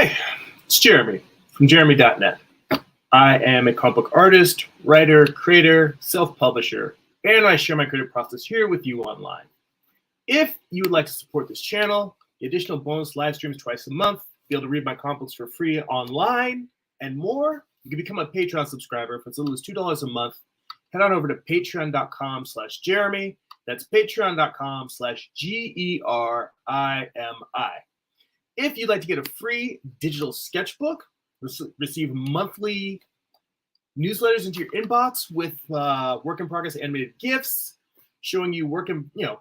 Hey, it's Jeremy from Jeremy.net. I am a comic book artist, writer, creator, self-publisher, and I share my creative process here with you online. If you would like to support this channel, the additional bonus live streams twice a month, be able to read my comic books for free online, and more, you can become a Patreon subscriber for as little as $2 a month. Head on over to patreon.com/Jeremy. That's patreon.com/GERIMI. If you'd like to get a free digital sketchbook, receive monthly newsletters into your inbox with work in progress animated GIFs, showing you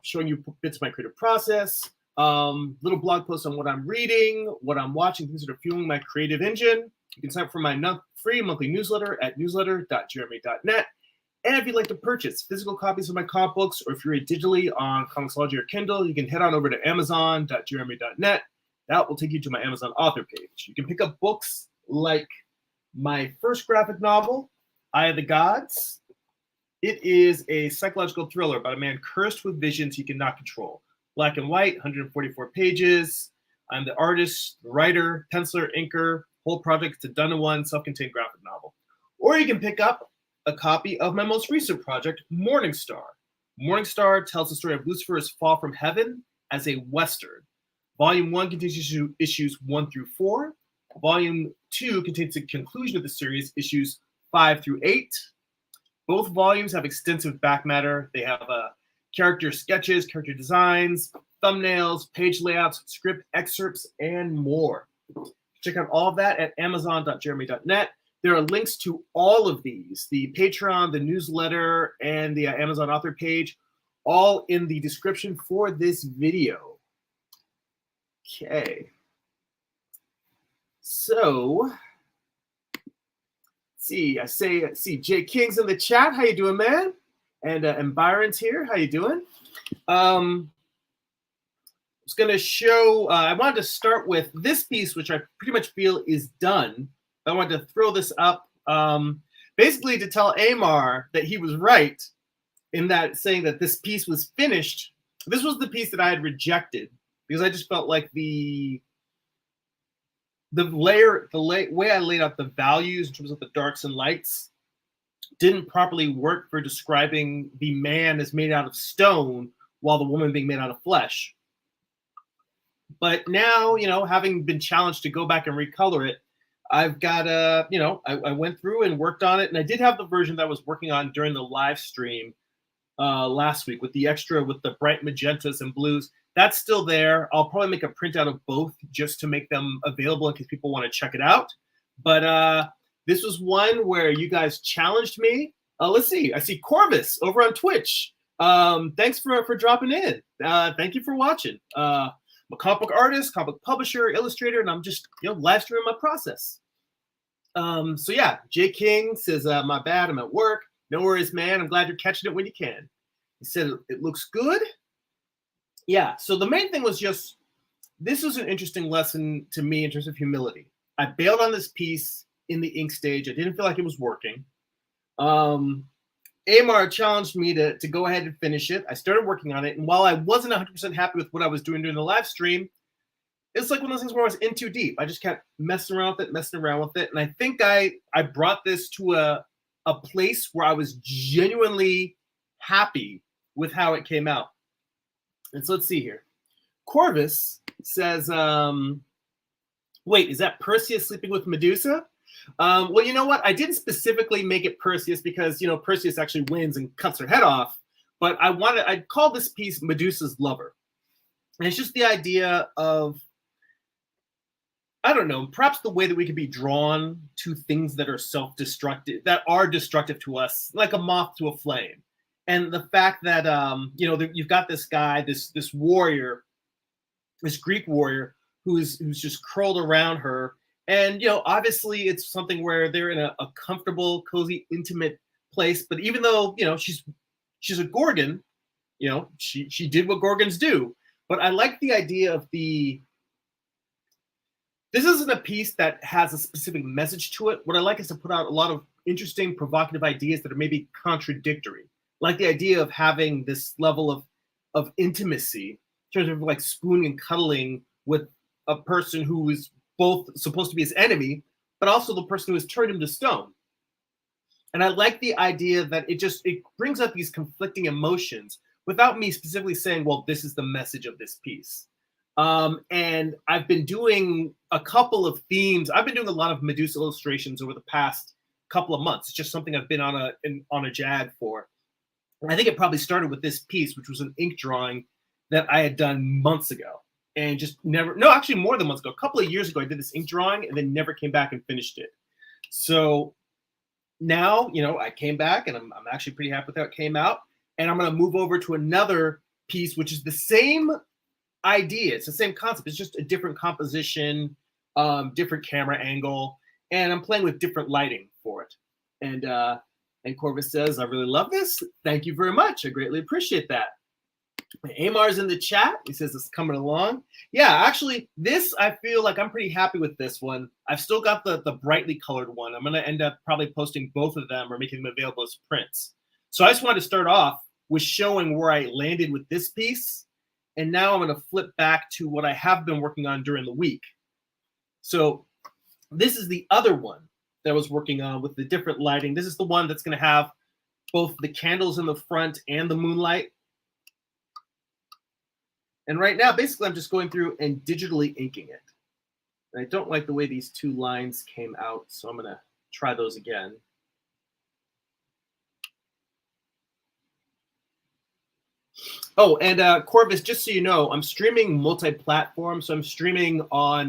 showing you bits of my creative process, little blog posts on what I'm reading, what I'm watching, things that are fueling my creative engine. You can sign up for my free monthly newsletter at newsletter.jeremy.net. And if you'd like to purchase physical copies of my comic books, or if you read digitally on Comixology or Kindle, you can head on over to amazon.jeremy.net. That will take you to my Amazon author page. You can pick up books like my first graphic novel, Eye of the Gods. It is a psychological thriller about a man cursed with visions he cannot control. Black and white, 144 pages. I'm the artist, the writer, penciler, inker. Whole project is a done-in-one, self-contained graphic novel. Or you can pick up a copy of my most recent project, Morning Star. Morning Star tells the story of Lucifer's fall from heaven as a Western. Volume 1 contains issues 1 through 4. Volume 2 contains the conclusion of the series, issues 5 through 8. Both volumes have extensive back matter. They have character sketches, character designs, thumbnails, page layouts, script excerpts, and more. Check out all of that at amazon.jeremy.net. There are links to all of these, the Patreon, the newsletter, and the Amazon author page, all in the description for this video. Okay, so I see Jay King's in the chat. How you doing, man? And Byron's here. How you doing? I was going to show. I wanted to start with this piece, which I pretty much feel is done. I wanted to throw this up, basically to tell Amar that he was right in that saying that this piece was finished. This was the piece that I had rejected, because I just felt like the way I laid out the values in terms of the darks and lights didn't properly work for describing the man as made out of stone while the woman being made out of flesh. But now, having been challenged to go back and recolor it, I've got I went through and worked on it, and I did have the version that I was working on during the live stream last week with the bright magentas and blues. That's still there. I'll probably make a printout of both just to make them available in case people want to check it out. But this was one where you guys challenged me. Let's see. I see Corvus over on Twitch. Thanks for dropping in. Thank you for watching. I'm a comic book artist, comic book publisher, illustrator, and I'm just live streaming my process. So yeah, Jay King says, my bad, I'm at work. No worries, man. I'm glad you're catching it when you can. He said it looks good. Yeah, so the main thing was just, this was an interesting lesson to me in terms of humility. I bailed on this piece in the ink stage. I didn't feel like it was working. Amar challenged me to go ahead and finish it. I started working on it, and while I wasn't 100% happy with what I was doing during the live stream, it's like one of those things where I was in too deep. I just kept messing around with it, and I think I brought this to a place where I was genuinely happy with how it came out. And so let's see here. Corvus says, wait, is that Perseus sleeping with Medusa? Well, you know what? I didn't specifically make it Perseus because, Perseus actually wins and cuts her head off. But I called this piece Medusa's Lover. And it's just the idea of, I don't know, perhaps the way that we could be drawn to things that are self-destructive, that are destructive to us, like a moth to a flame. And the fact that, you've got this guy, this warrior, this Greek warrior, who's just curled around her. And, obviously it's something where they're in a comfortable, cozy, intimate place. But even though, she's a Gorgon, she did what Gorgons do. But I like the idea of this isn't a piece that has a specific message to it. What I like is to put out a lot of interesting, provocative ideas that are maybe contradictory. Like the idea of having this level of intimacy in terms of like spooning and cuddling with a person who is both supposed to be his enemy, but also the person who has turned him to stone. And I like the idea that it brings up these conflicting emotions without me specifically saying, well, this is the message of this piece. And I've been doing a couple of themes. I've been doing a lot of Medusa illustrations over the past couple of months. It's just something I've been on a jag for. And I think it probably started with this piece, which was an ink drawing that I had done months ago. And just never, no, actually more than months ago. A couple of years ago, I did this ink drawing and then never came back and finished it. So now, I came back and I'm actually pretty happy with how it came out. And I'm going to move over to another piece, which is the same idea. It's the same concept. It's just a different composition, different camera angle, and I'm playing with different lighting for it. And Corvus says, I really love this. Thank you very much. I greatly appreciate that. Amar's in the chat. He says it's coming along. Yeah, actually, this, I feel like I'm pretty happy with this one. I've still got the brightly colored one. I'm going to end up probably posting both of them or making them available as prints. So I just wanted to start off with showing where I landed with this piece. And now I'm going to flip back to what I have been working on during the week. So this is the other one that I was working on with the different lighting. This is the one that's going to have both the candles in the front and the moonlight. And right now, basically, I'm just going through and digitally inking it. And I don't like the way these two lines came out, so I'm going to try those again. Oh, and Corvus, just so you know, I'm streaming multi-platform. So I'm streaming on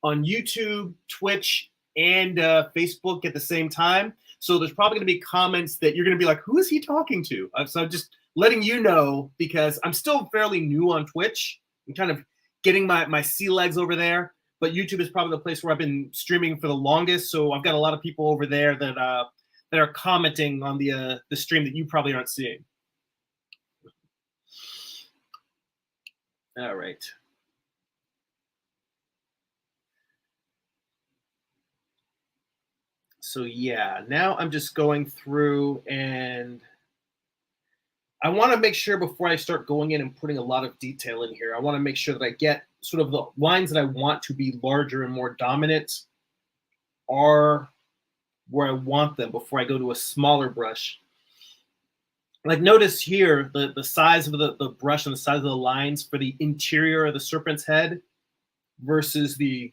YouTube, Twitch, and Facebook at the same time. So there's probably going to be comments that you're going to be like, who is he talking to? So I'm just letting you know, because I'm still fairly new on Twitch. I'm kind of getting my sea legs over there. But YouTube is probably the place where I've been streaming for the longest. So I've got a lot of people over there that are commenting on the stream that you probably aren't seeing. All right. So yeah, now I'm just going through and I want to make sure before I start going in and putting a lot of detail in here, I want to make sure that I get sort of the lines that I want to be larger and more dominant are where I want them before I go to a smaller brush. Like notice here, the size of the brush and the size of the lines for the interior of the serpent's head versus the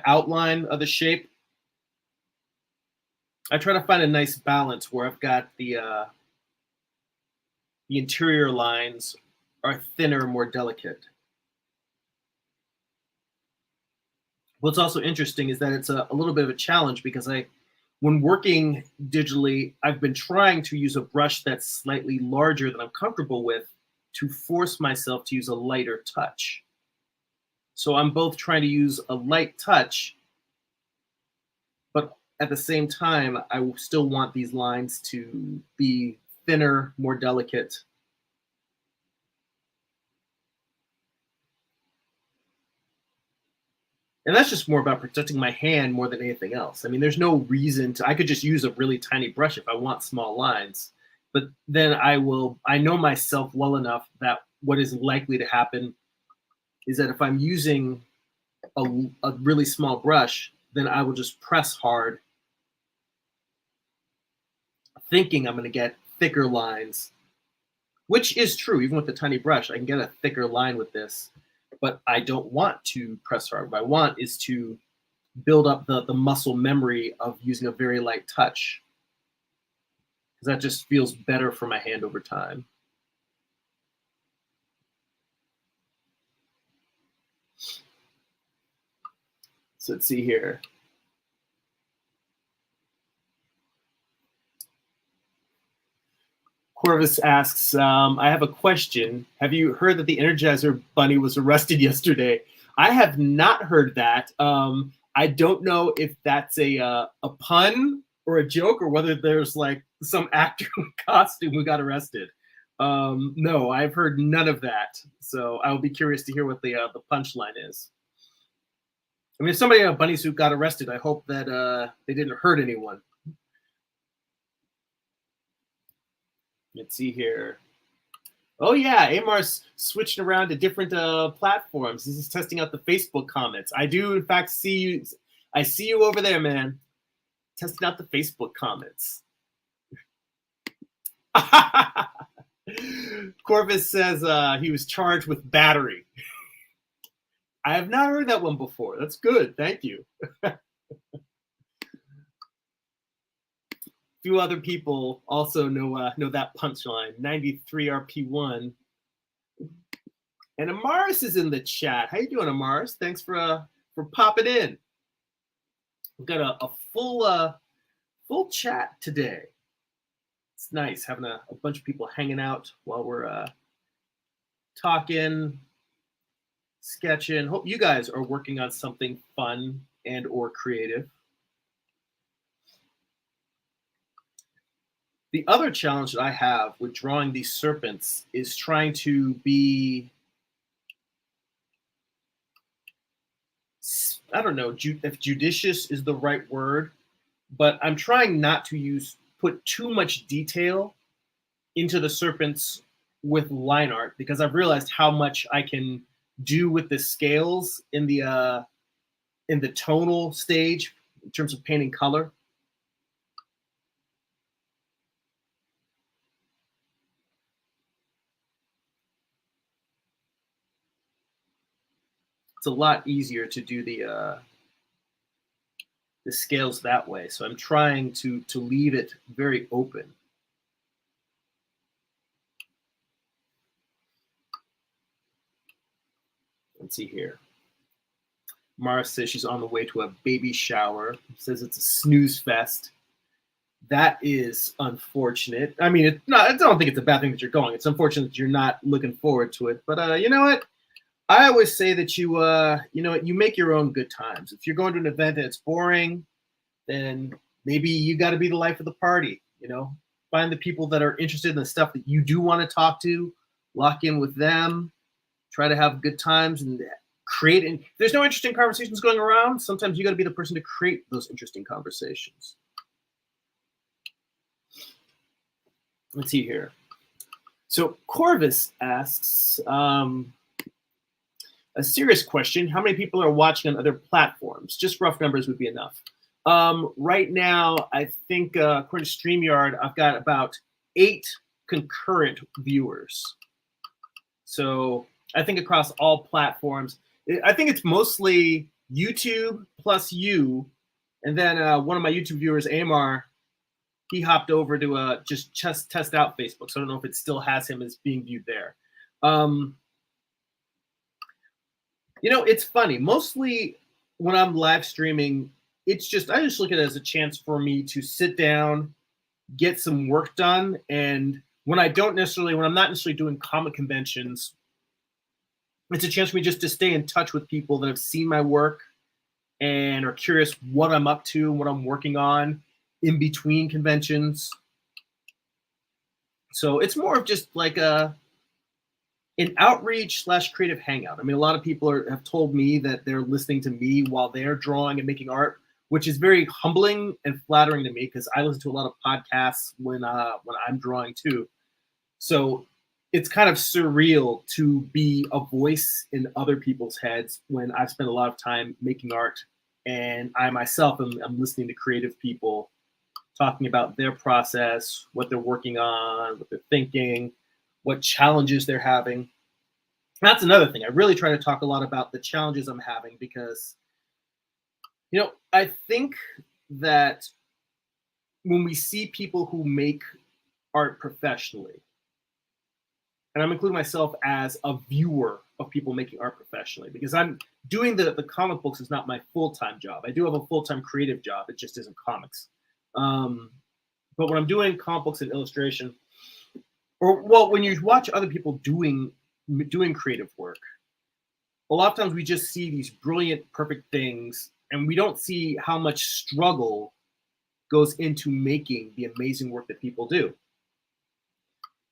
outline of the shape. I try to find a nice balance where I've got the interior lines are thinner, more delicate. What's also interesting is that it's a little bit of a challenge because when working digitally, I've been trying to use a brush that's slightly larger than I'm comfortable with to force myself to use a lighter touch. So I'm both trying to use a light touch, but at the same time, I still want these lines to be thinner, more delicate. And that's just more about protecting my hand more than anything else. I mean, there's no reason I could just use a really tiny brush if I want small lines, but then I know myself well enough that what is likely to happen is that if I'm using a really small brush, then I will just press hard, thinking I'm going to get thicker lines, which is true. Even with the tiny brush, I can get a thicker line with this. But I don't want to press hard. What I want is to build up the muscle memory of using a very light touch, because that just feels better for my hand over time. So let's see here. Corvus asks, I have a question. Have you heard that the Energizer Bunny was arrested yesterday? I have not heard that. I don't know if that's a pun or a joke, or whether there's like some actor in costume who got arrested. No, I've heard none of that. So I'll be curious to hear what the punchline is. I mean, if somebody in a bunny suit got arrested, I hope that they didn't hurt anyone. Let's see here. Oh yeah, Amar's switching around to different platforms. This is testing out the Facebook comments. I do, in fact, see you. I see you over there, man. Testing out the Facebook comments. Corvus says he was charged with battery. I have not heard that one before. That's good. Thank you. A few other people also know that punchline. 93 RP1. And Amaris is in the chat. How you doing, Amaris? Thanks for popping in. We've got a full chat today. It's nice having a bunch of people hanging out while we're talking, sketching. Hope you guys are working on something fun and or creative. The other challenge that I have with drawing these serpents is trying to be, I don't know if judicious is the right word, but I'm trying not to put too much detail into the serpents with line art, because I've realized how much I can do with the scales in the tonal stage in terms of painting color. It's a lot easier to do the scales that way. So I'm trying to leave it very open. Let's see here. Mara says she's on the way to a baby shower. Says it's a snooze fest. That is unfortunate. I mean, I don't think it's a bad thing that you're going. It's unfortunate that you're not looking forward to it. But you know what? I always say that you make your own good times. If you're going to an event and it's boring, then maybe you got to be the life of the party. Find the people that are interested in the stuff that you do want to talk to, lock in with them, try to have good times and create. And there's no interesting conversations going around. Sometimes you got to be the person to create those interesting conversations. Let's see here. So Corvus asks a serious question. How many people are watching on other platforms? Just rough numbers would be enough. Right now, I think according to StreamYard, I've got about 8 concurrent viewers. So I think across all platforms, I think it's mostly YouTube plus you. And then one of my YouTube viewers, Amar, he hopped over to just test out Facebook. So I don't know if it still has him as being viewed there. It's funny. Mostly when I'm live streaming, I just look at it as a chance for me to sit down, get some work done. And when I'm not necessarily doing comic conventions, it's a chance for me just to stay in touch with people that have seen my work and are curious what I'm up to, what I'm working on in between conventions. So it's more of just like an outreach / creative hangout. I mean, a lot of people have told me that they're listening to me while they're drawing and making art, which is very humbling and flattering to me because I listen to a lot of podcasts when I'm drawing too. So it's kind of surreal to be a voice in other people's heads when I've spent a lot of time making art, and I myself am listening to creative people talking about their process, what they're working on, what they're thinking, what challenges they're having. That's another thing. I really try to talk a lot about the challenges I'm having because, I think that when we see people who make art professionally, and I'm including myself as a viewer of people making art professionally, because I'm doing the comic books is not my full-time job. I do have a full-time creative job. It just isn't comics. But when I'm doing comic books and illustration, when you watch other people doing creative work, a lot of times we just see these brilliant, perfect things, and we don't see how much struggle goes into making the amazing work that people do.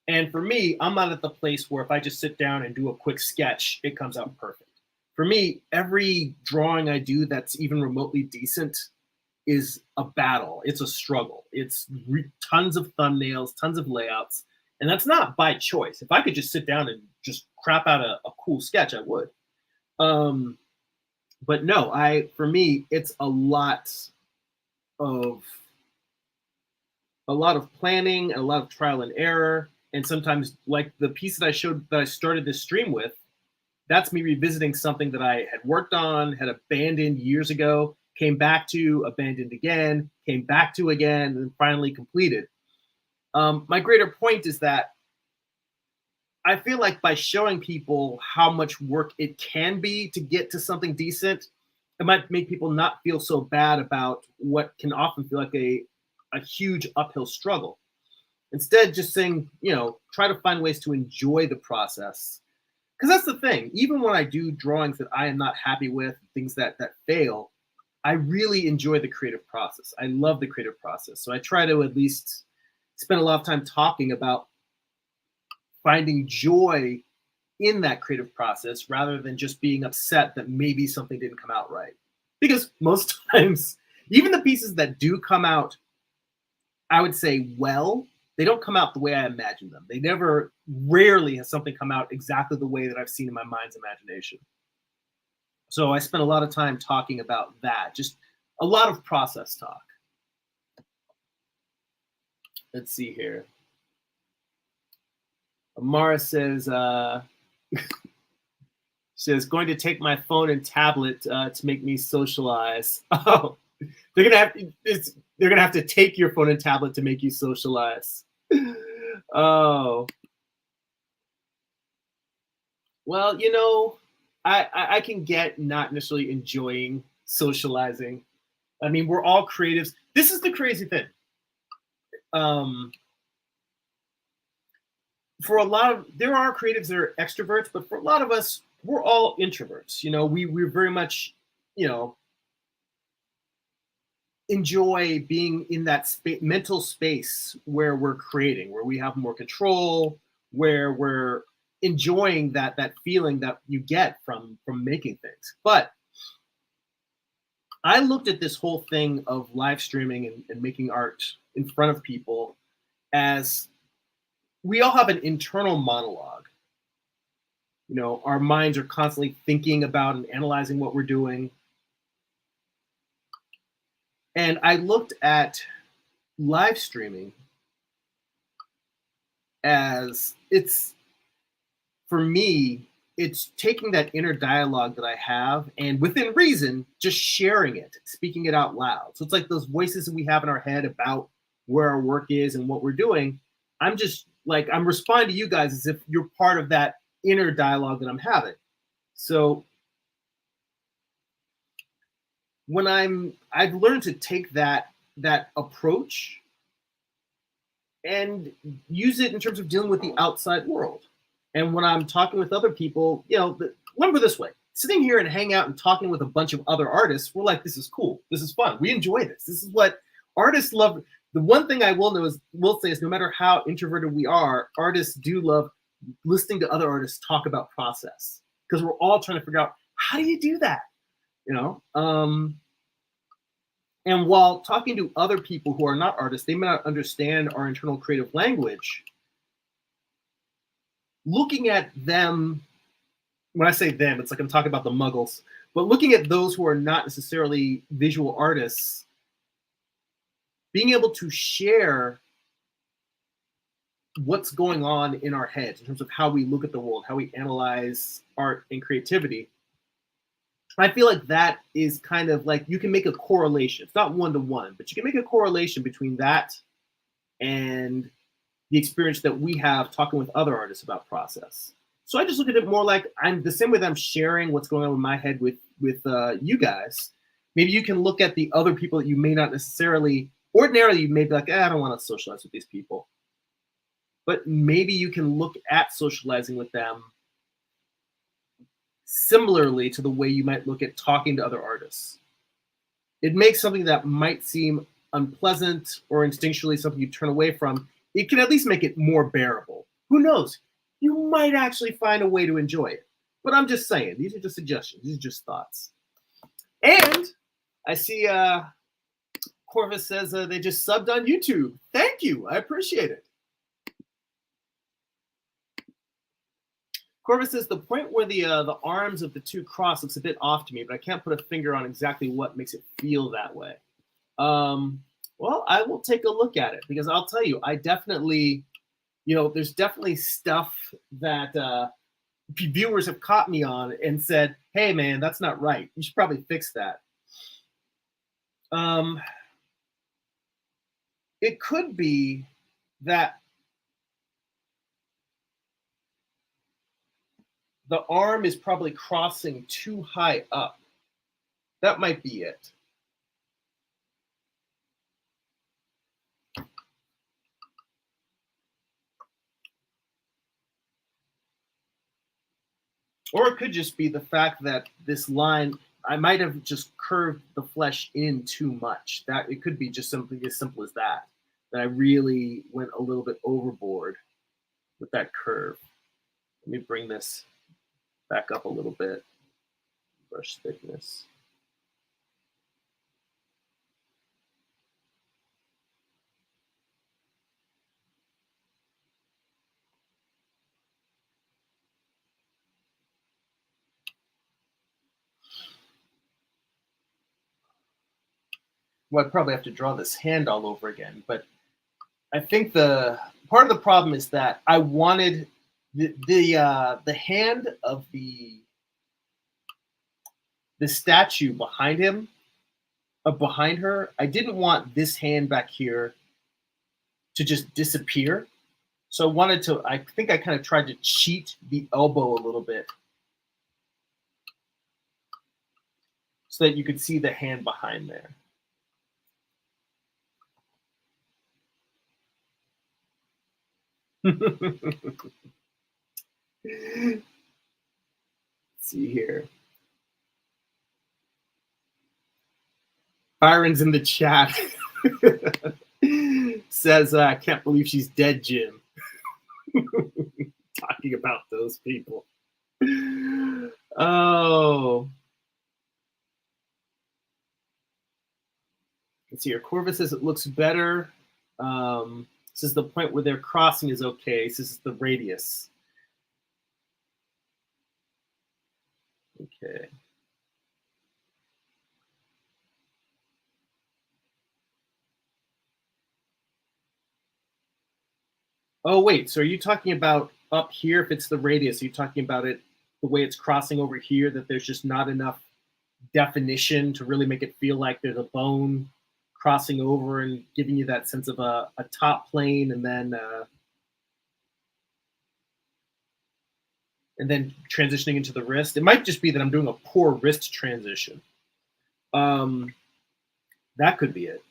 And for me, I'm not at the place where if I just sit down and do a quick sketch, it comes out perfect. For me, every drawing I do that's even remotely decent is a battle. It's a struggle. It's tons of thumbnails, tons of layouts. And that's not by choice. If I could just sit down and just crap out a cool sketch, I would. But no, for me, it's of a lot of planning and a lot of trial and error. And sometimes, like the piece that I started this stream with, that's me revisiting something that I had worked on, had abandoned years ago, came back to, abandoned again, came back to again, and finally completed. My greater point is that I feel like by showing people how much work it can be to get to something decent, it might make people not feel so bad about what can often feel like a huge uphill struggle. Instead, just saying, try to find ways to enjoy the process. Because that's the thing. Even when I do drawings that I am not happy with, things that fail, I really enjoy the creative process. I love the creative process. So I try to at least spend a lot of time talking about finding joy in that creative process rather than just being upset that maybe something didn't come out right. Because most times, even the pieces that do come out, I would say, well, they don't come out the way I imagined them. Rarely has something come out exactly the way that I've seen in my mind's imagination. So I spent a lot of time talking about that, just a lot of process talk. Let's see here. Amara says, going to take my phone and tablet to make me socialize. Oh, they're gonna have to take your phone and tablet to make you socialize. Oh, well, I can get not necessarily enjoying socializing. I mean, we're all creatives. This is the crazy thing. There are creatives that are extroverts, but for a lot of us, we're all introverts. We're very much, enjoy being in that mental space where we're creating, where we have more control, where we're enjoying that feeling that you get from making things. But I looked at this whole thing of live streaming and making art in front of people as we all have an internal monologue. Our minds are constantly thinking about and analyzing what we're doing. And I looked at live streaming as for me, it's taking that inner dialogue that I have and within reason, just sharing it, speaking it out loud. So it's like those voices that we have in our head about where our work is and what we're doing. I'm responding to you guys as if you're part of that inner dialogue that I'm having. So when I've learned to take that approach and use it in terms of dealing with the outside world. And when I'm talking with other people, remember this way, sitting here and hang out and talking with a bunch of other artists, we're like, this is cool. This is fun. We enjoy this. This is what artists love. The one thing I will say is no matter how introverted we are, artists do love listening to other artists talk about process because we're all trying to figure out, how do you do that? And while talking to other people who are not artists, they may not understand our internal creative language. Looking at them, when I say them, it's like I'm talking about the muggles, but looking at those who are not necessarily visual artists, being able to share what's going on in our heads in terms of how we look at the world, how we analyze art and creativity, I feel like that is kind of like you can make a correlation. It's not one-to-one, but you can make a correlation between that and the experience that we have talking with other artists about process. So I just look at it more like I'm the same way that I'm sharing what's going on in my head with you guys. Maybe you can look at the other people that you may not necessarily, ordinarily you may be like, I don't want to socialize with these people. But maybe you can look at socializing with them similarly to the way you might look at talking to other artists. It makes something that might seem unpleasant or instinctually something you turn away from, it can at least make it more bearable. Who knows? You might actually find a way to enjoy it. But I'm just saying, these are just suggestions. These are just thoughts. And I see Corvus says they just subbed on YouTube. Thank you. I appreciate it. Corvus says the point where the arms of the two cross looks a bit off to me, but I can't put a finger on exactly what makes it feel that way. Well, I will take a look at it because I'll tell you, I definitely, there's definitely stuff that viewers have caught me on and said, "Hey, man, that's not right. You should probably fix that." It could be that the arm is probably crossing too high up. That might be it. Or it could just be the fact that this line, I might have just curved the flesh in too much. That it could be just something as simple as that. That I really went a little bit overboard with that curve. Let me bring this back up a little bit. Brush thickness. Well, I'd probably have to draw this hand all over again, but I think the part of the problem is that I wanted the hand of the statue behind him, behind her. I didn't want this hand back here to just disappear. So I wanted to. I think I kind of tried to cheat the elbow a little bit, so that you could see the hand behind there. Let's see here. Byron's in the chat. Says, I can't believe she's dead, Jim. Talking about those people. Oh. Let's see here. Corvus says it looks better. This is the point where their crossing is okay. This is the radius. Okay. Oh, wait. So are you talking about up here, if it's the radius? Are you talking about it the way it's crossing over here, that there's just not enough definition to really make it feel like there's a bone crossing over and giving you that sense of a top plane and then transitioning into the wrist? It might just be that I'm doing a poor wrist transition. That could be it.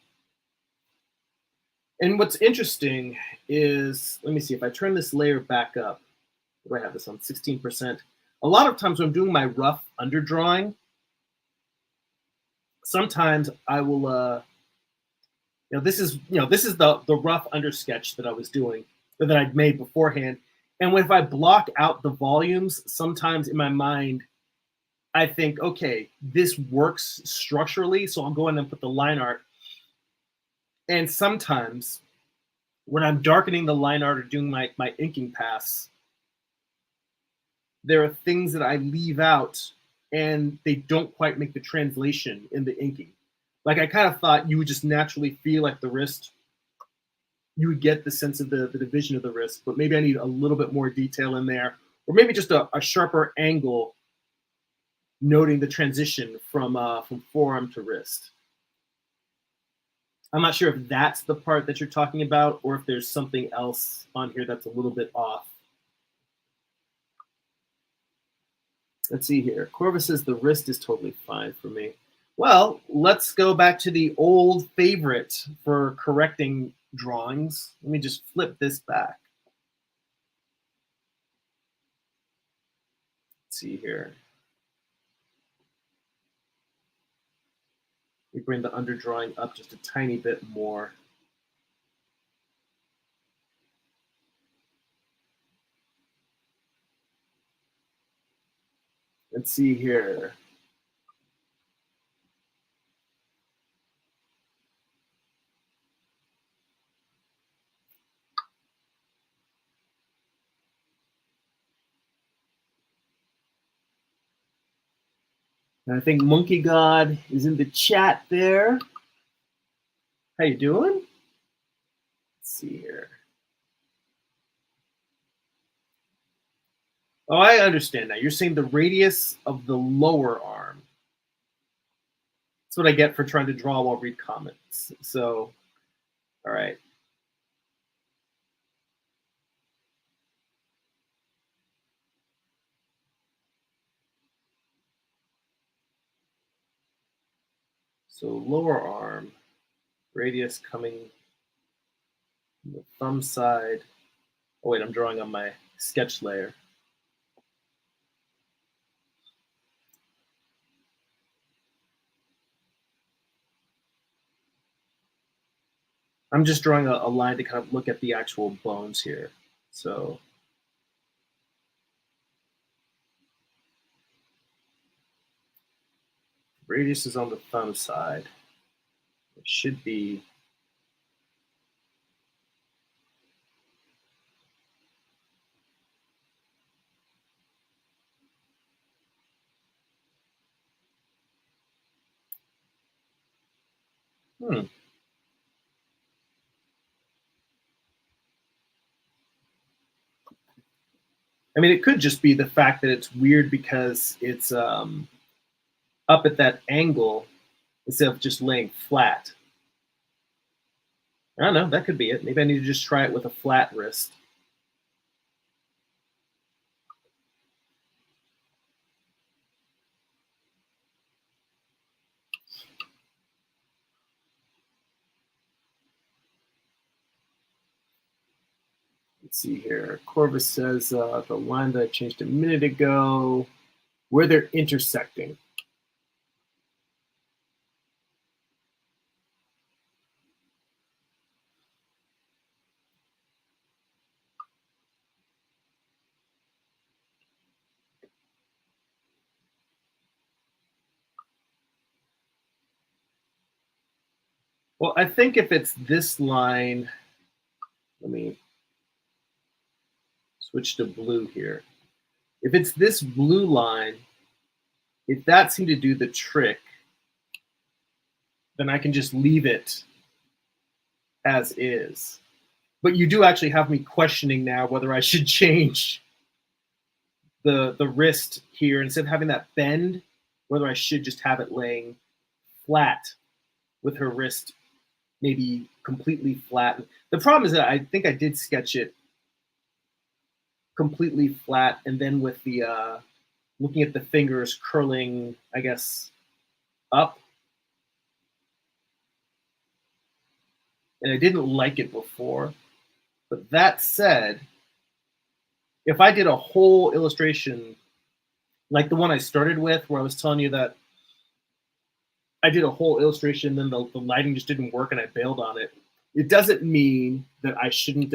And what's interesting is, let me see, if I turn this layer back up, do I have this on 16%? A lot of times when I'm doing my rough underdrawing, sometimes I will, this is the rough undersketch that I was doing, that I'd made beforehand. And if I block out the volumes, sometimes in my mind, I think, okay, this works structurally, so I'll go in and put the line art. And sometimes when I'm darkening the line art or doing my inking pass, there are things that I leave out and they don't quite make the translation in the inking. Like I kind of thought you would just naturally feel like the wrist, you would get the sense of the division of the wrist, but maybe I need a little bit more detail in there, or maybe just a sharper angle noting the transition from forearm to wrist. I'm not sure if that's the part that you're talking about or if there's something else on here that's a little bit off. Let's see here. Corvus says the wrist is totally fine for me. Well, let's go back to the old favorite for correcting drawings. Let me just flip this back. Let's see here. We bring the underdrawing up just a tiny bit more. Let's see here. And I think Monkey God is in the chat there. How you doing? Let's see here. Oh, I understand now. You're saying the radius of the lower arm. That's what I get for trying to draw while read comments. So, all right. So lower arm, radius coming from the thumb side. Oh wait, I'm drawing on my sketch layer. I'm just drawing a line to kind of look at the actual bones here. So radius is on the thumb side. It should be I mean, it could just be the fact that it's weird because it's up at that angle instead of just laying flat. I don't know. That could be it. Maybe I need to just try it with a flat wrist. Let's see here. Corvus says the line that I changed a minute ago, where they're intersecting. Well, I think if it's this line, let me switch to blue here. If it's this blue line, if that seemed to do the trick, then I can just leave it as is. But you do actually have me questioning now whether I should change the wrist here instead of having that bend, whether I should just have it laying flat with her wrist maybe completely flat. The problem is that I think I did sketch it completely flat, and then with the looking at the fingers curling, I guess, up. And I didn't like it before. But that said, if I did a whole illustration like the one I started with, where I was telling you that I did a whole illustration, then the lighting just didn't work and I bailed on it, it doesn't mean that I shouldn't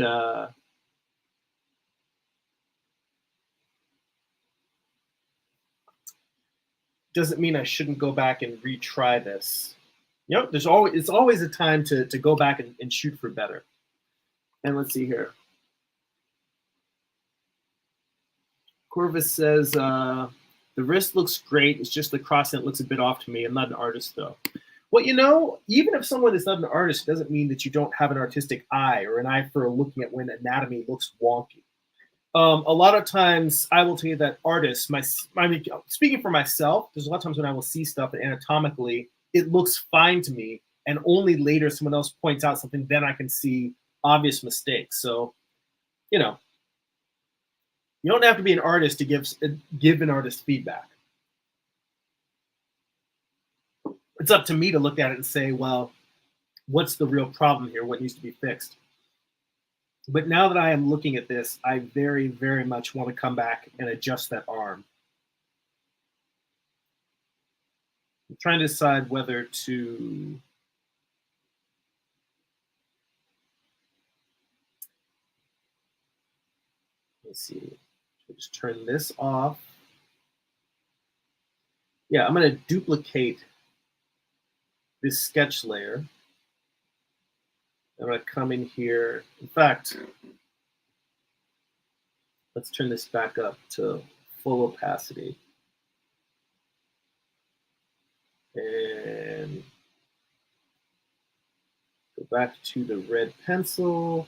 doesn't mean I shouldn't go back and retry this. Yep, it's always a time to go back and shoot for better. And let's see here. Corvus says the wrist looks great. It's just the crossing looks a bit off to me. I'm not an artist though. Well, you know, even if someone is not an artist, it doesn't mean that you don't have an artistic eye or an eye for looking at when anatomy looks wonky. A lot of times, I will tell you that artists, I mean, speaking for myself, there's a lot of times when I will see stuff that anatomically it looks fine to me, and only later someone else points out something, then I can see obvious mistakes. So, you know, you don't have to be an artist to give an artist feedback. It's up to me to look at it and say, well, what's the real problem here? What needs to be fixed? But now that I am looking at this, I very, very much want to come back and adjust that arm. I'm trying to decide whether to let's see. Just turn this off. Yeah, I'm going to duplicate this sketch layer. I'm going to come in here. In fact, let's turn this back up to full opacity. Go back to the red pencil.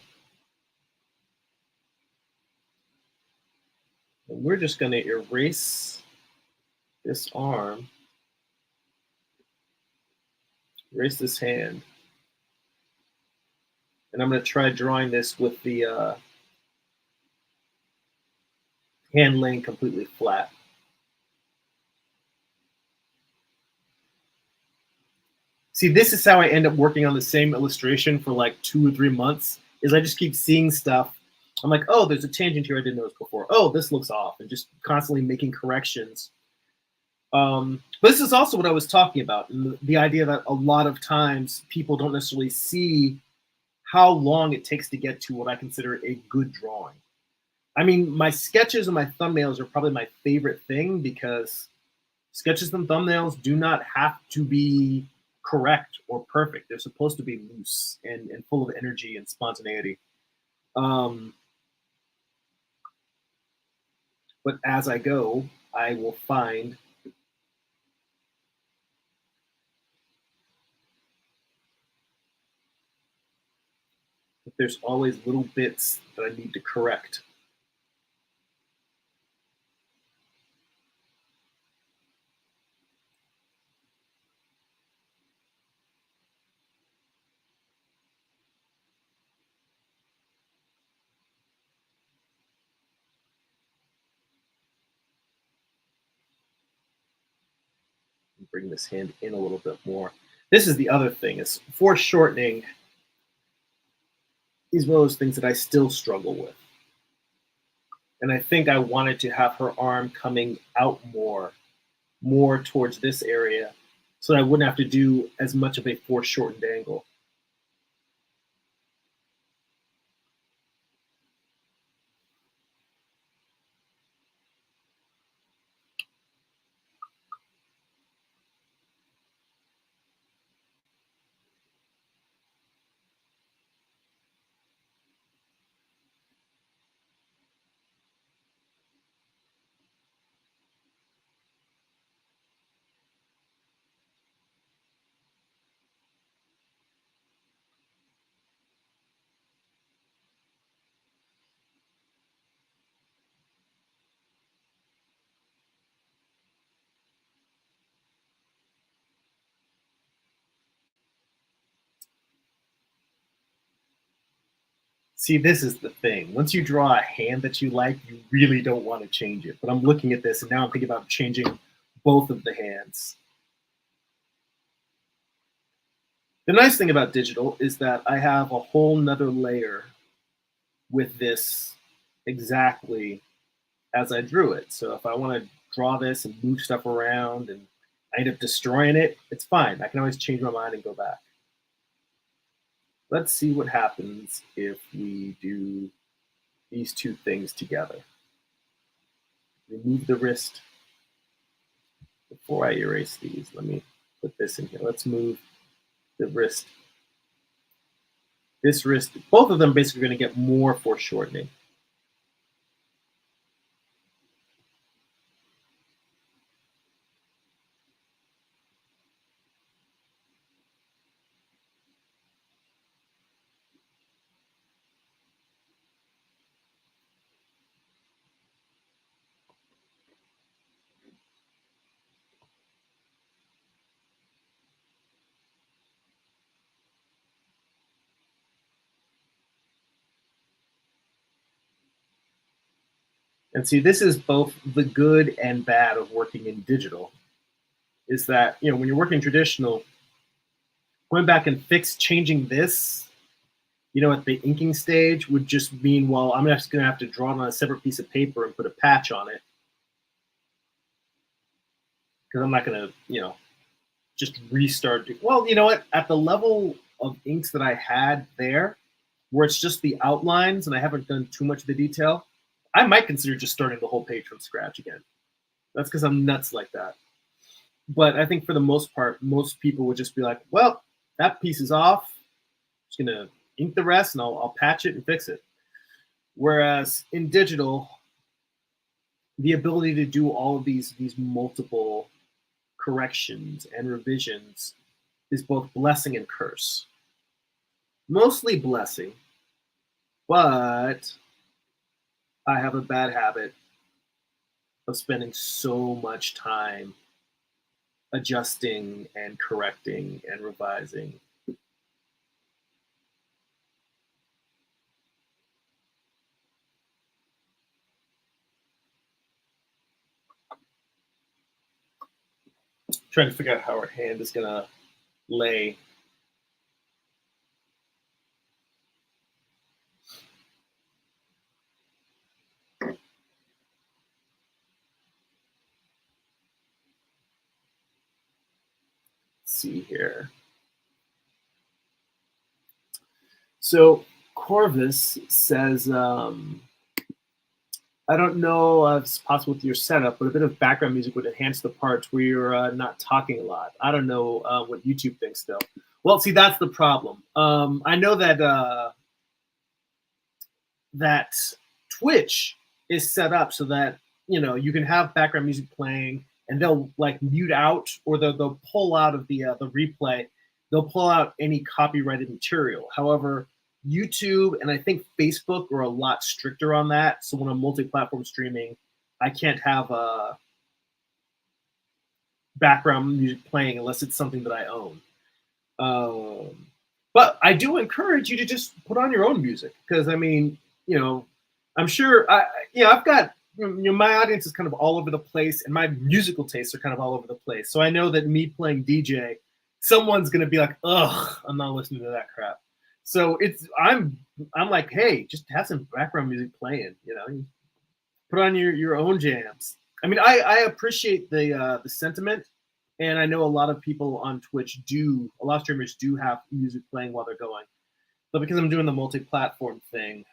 And we're just going to erase this arm, erase this hand. And I'm going to try drawing this with the hand laying completely flat. See, this is how I end up working on the same illustration for like 2 or 3 months, is I just keep seeing stuff. I'm like, oh, there's a tangent here I didn't notice before. Oh, this looks off, and just constantly making corrections. But this is also what I was talking about, the idea that a lot of times people don't necessarily see how long it takes to get to what I consider a good drawing. I mean, my sketches and my thumbnails are probably my favorite thing, because sketches and thumbnails do not have to be correct or perfect. They're supposed to be loose and full of energy and spontaneity. But as I go, I will find that there's always little bits that I need to correct. Bring this hand in a little bit more. This is the other thing, is foreshortening is one of those things that I still struggle with. And I think I wanted to have her arm coming out more towards this area, so that I wouldn't have to do as much of a foreshortened angle. See, this is the thing. Once you draw a hand that you like, you really don't want to change it. But I'm looking at this, and now I'm thinking about changing both of the hands. The nice thing about digital is that I have a whole nother layer with this exactly as I drew it. So if I want to draw this and move stuff around and I end up destroying it, it's fine. I can always change my mind and go back. Let's see what happens if we do these two things together. Remove the wrist. Before I erase these, let me put this in here. Let's move the wrist. This wrist, both of them basically are going to get more foreshortening. And see, this is both the good and bad of working in digital. Is that, when you're working traditional, going back and changing this, at the inking stage would just mean, well, I'm just going to have to draw it on a separate piece of paper and put a patch on it, because I'm not going to, just restart. Well, you know what? At the level of inks that I had there, where it's just the outlines and I haven't done too much of the detail, I might consider just starting the whole page from scratch again. That's because I'm nuts like that. But I think for the most part, most people would just be like, well, that piece is off. I'm just going to ink the rest and I'll patch it and fix it. Whereas in digital, the ability to do all of these multiple corrections and revisions is both blessing and curse. mostly blessing, but I have a bad habit of spending so much time adjusting and correcting and revising. Trying to figure out how our hand is gonna lay. Let's see here. So Corvus says, I don't know if it's possible with your setup, but a bit of background music would enhance the parts where you're not talking a lot. I don't know what YouTube thinks though. Well, see, that's the problem. I know that that Twitch is set up so that you can have background music playing, and they'll like mute out, or they'll pull out of the replay. They'll pull out any copyrighted material. However, YouTube and I think Facebook are a lot stricter on that. So when I'm multi-platform streaming, I can't have background music playing unless it's something that I own. But I do encourage you to just put on your own music, because I mean, I'm sure I've got my audience is kind of all over the place, and my musical tastes are kind of all over the place. So I know that me playing DJ, someone's gonna be like, "Ugh, I'm not listening to that crap." So I'm like, hey, just have some background music playing. Put on your own jams. I mean, I appreciate the sentiment, and I know a lot of people on Twitch a lot of streamers do have music playing while they're going. But because I'm doing the multi-platform thing,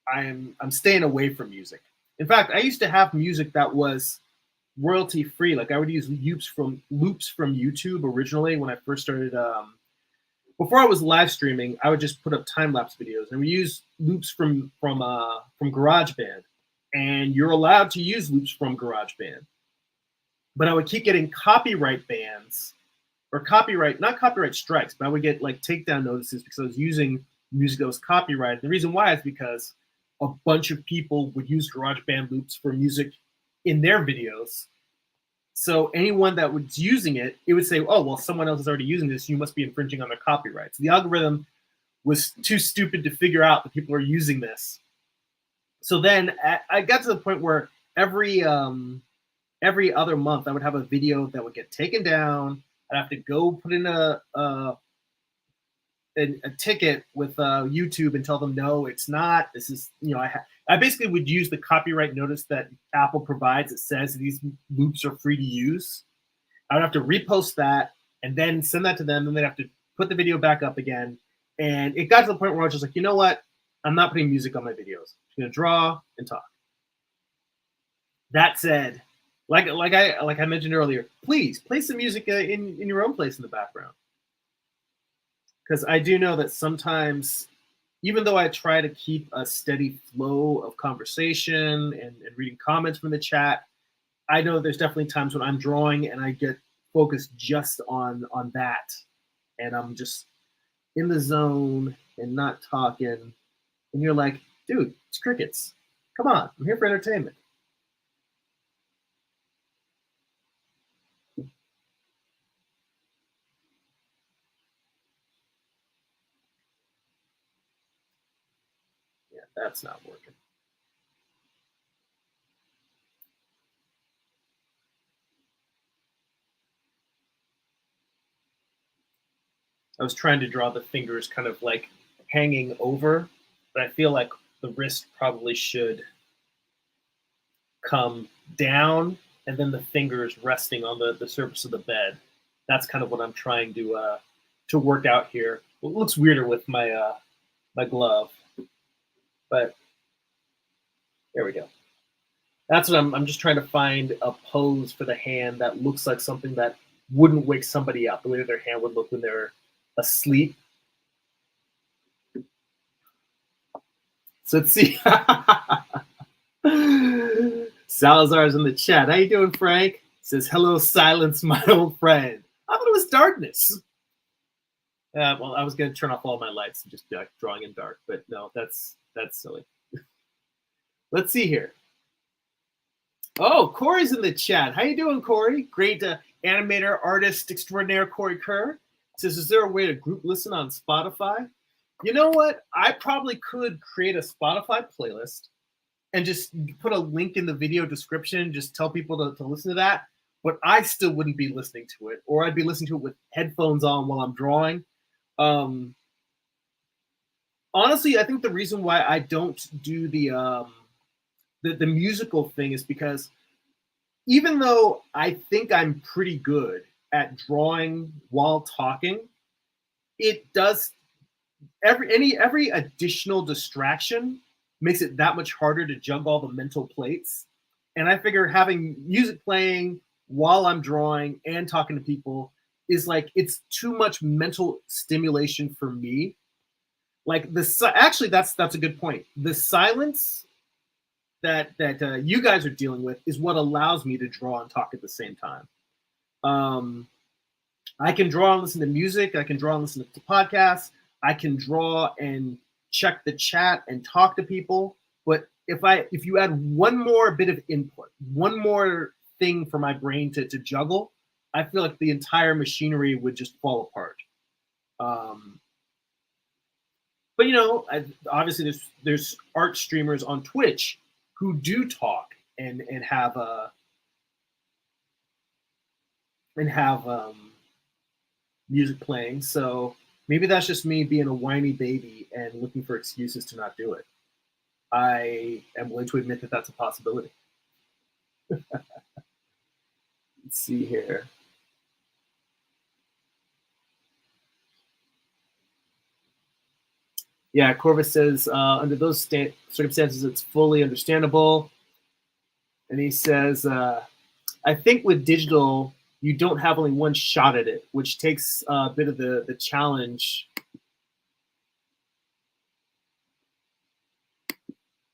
I'm staying away from music. In fact, I used to have music that was royalty free. Like I would use loops from YouTube originally when I first started. Before I was live streaming, I would just put up time lapse videos, and we use loops from GarageBand, and you're allowed to use loops from GarageBand. But I would keep getting copyright bans, or not copyright strikes, but I would get like takedown notices because I was using music that was copyrighted. The reason why is because a bunch of people would use GarageBand loops for music in their videos. So anyone that was using it, it would say, oh, well, someone else is already using this. You must be infringing on their copyrights. The algorithm was too stupid to figure out that people are using this. So then I got to the point where every other month I would have a video that would get taken down. I'd have to go put in a ticket with YouTube and tell them, no, it's not. This is, I basically would use the copyright notice that Apple provides that says these loops are free to use. I would have to repost that and then send that to them, and they'd have to put the video back up again. And it got to the point where I was just like, you know what? I'm not putting music on my videos. I'm gonna draw and talk. That said, like I mentioned earlier, please play some music in your own place in the background. Because I do know that sometimes, even though I try to keep a steady flow of conversation and reading comments from the chat, I know there's definitely times when I'm drawing and I get focused just on that. And I'm just in the zone and not talking. And you're like, dude, it's crickets. Come on, I'm here for entertainment. Yeah, that's not working. I was trying to draw the fingers kind of like hanging over, but I feel like the wrist probably should come down and then the fingers resting on the surface of the bed. That's kind of what I'm trying to work out here. It looks weirder with my my glove, but there we go. That's what I'm just trying to find a pose for the hand that looks like something that wouldn't wake somebody up, the way that their hand would look when they're asleep. So let's see. Salazar's in the chat. How you doing, Frank? Says, hello, silence, my old friend. I thought it was darkness. Well, I was going to turn off all my lights and just be like drawing in dark, but no, that's silly. Let's see here. Oh, Corey's in the chat. How you doing, Corey? Great animator, artist extraordinaire Corey Kerr says, is there a way to group listen on Spotify? You know what? I probably could create a Spotify playlist and just put a link in the video description, just tell people to listen to that. But I still wouldn't be listening to it, or I'd be listening to it with headphones on while I'm drawing. Honestly, I think the reason why I don't do the musical thing is because even though I think I'm pretty good at drawing while talking, it does every additional distraction makes it that much harder to juggle all the mental plates. And I figure having music playing while I'm drawing and talking to people is like, it's too much mental stimulation for me. Like actually, that's a good point. The silence that you guys are dealing with is what allows me to draw and talk at the same time. I can draw and listen to music. I can draw and listen to podcasts. I can draw and check the chat and talk to people. But if you add one more bit of input, one more thing for my brain to juggle, I feel like the entire machinery would just fall apart. But you know, obviously there's art streamers on Twitch who do talk and have music playing. So maybe that's just me being a whiny baby and looking for excuses to not do it. I am willing to admit that that's a possibility. Let's see here. Yeah, Corvus says, under those circumstances, it's fully understandable. And he says, I think with digital, you don't have only one shot at it, which takes a bit of the challenge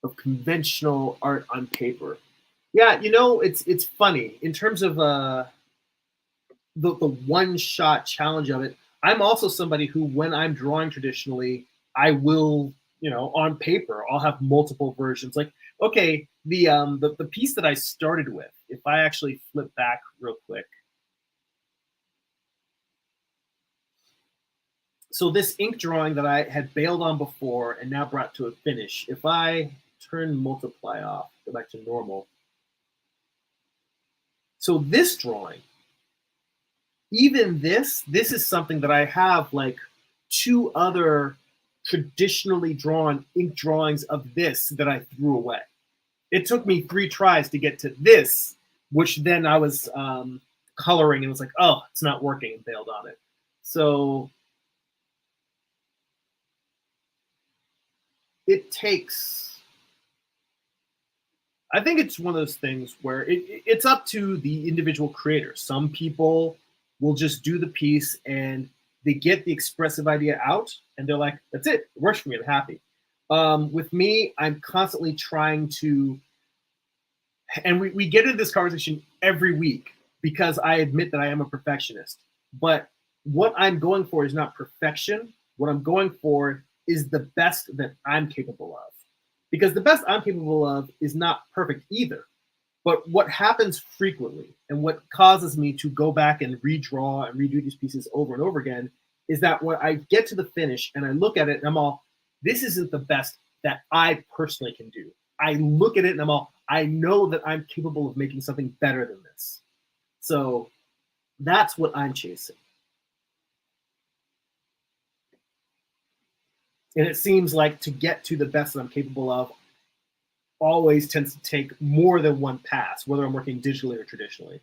of conventional art on paper. Yeah, you know, it's funny. In terms of the one-shot challenge of it, I'm also somebody who, when I'm drawing traditionally, I will, you know, on paper, I'll have multiple versions. Like, okay, the piece that I started with, if I actually flip back real quick. So this ink drawing that I had bailed on before and now brought to a finish, if I turn multiply off, go back to normal. So this drawing, even this is something that I have like 2 other traditionally drawn ink drawings of this that I threw away. It took me 3 tries to get to this, which then I was coloring and was like, oh, it's not working, and bailed on it. So it takes, I think it's one of those things where it's up to the individual creator. Some people will just do the piece and they get the expressive idea out and they're like, that's it works for me, I'm happy. With me, I'm constantly trying to, and we get into this conversation every week because I admit that I am a perfectionist. But what I'm going for is not perfection. What I'm going for is the best that I'm capable of. Because the best I'm capable of is not perfect either. But what happens frequently and what causes me to go back and redraw and redo these pieces over and over again is that when I get to the finish and I look at it and I'm all, this isn't the best that I personally can do. I look at it and I'm all, I know that I'm capable of making something better than this. So that's what I'm chasing. And it seems like to get to the best that I'm capable of always tends to take more than one pass, whether I'm working digitally or traditionally.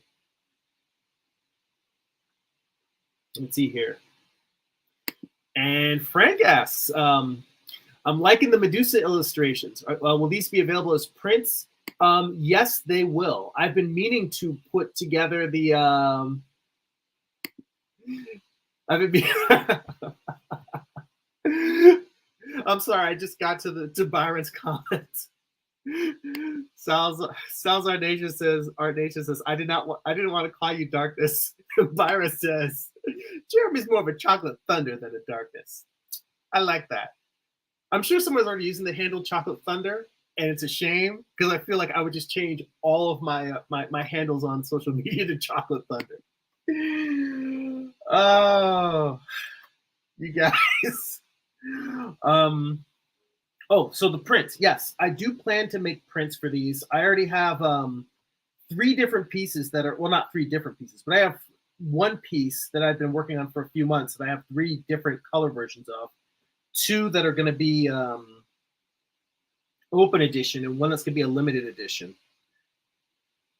Let's see here. And Frank asks, I'm liking the Medusa illustrations. Will these be available as prints? Yes, they will. I've been meaning to put together the I'm sorry, I just got to Byron's comments. Art Nation says, I didn't want to call you darkness. Byron says, Jeremy's more of a chocolate thunder than a darkness. I like that. I'm sure someone's already using the handle chocolate thunder, and it's a shame because I feel like I would just change all of my handles on social media to chocolate thunder. Oh, you guys. Um, oh, so the prints. Yes, I do plan to make prints for these. I already have three different pieces that are, well, not three different pieces, but I have one piece that I've been working on for a few months that I have three different color versions of. Two that are going to be open edition and one that's going to be a limited edition.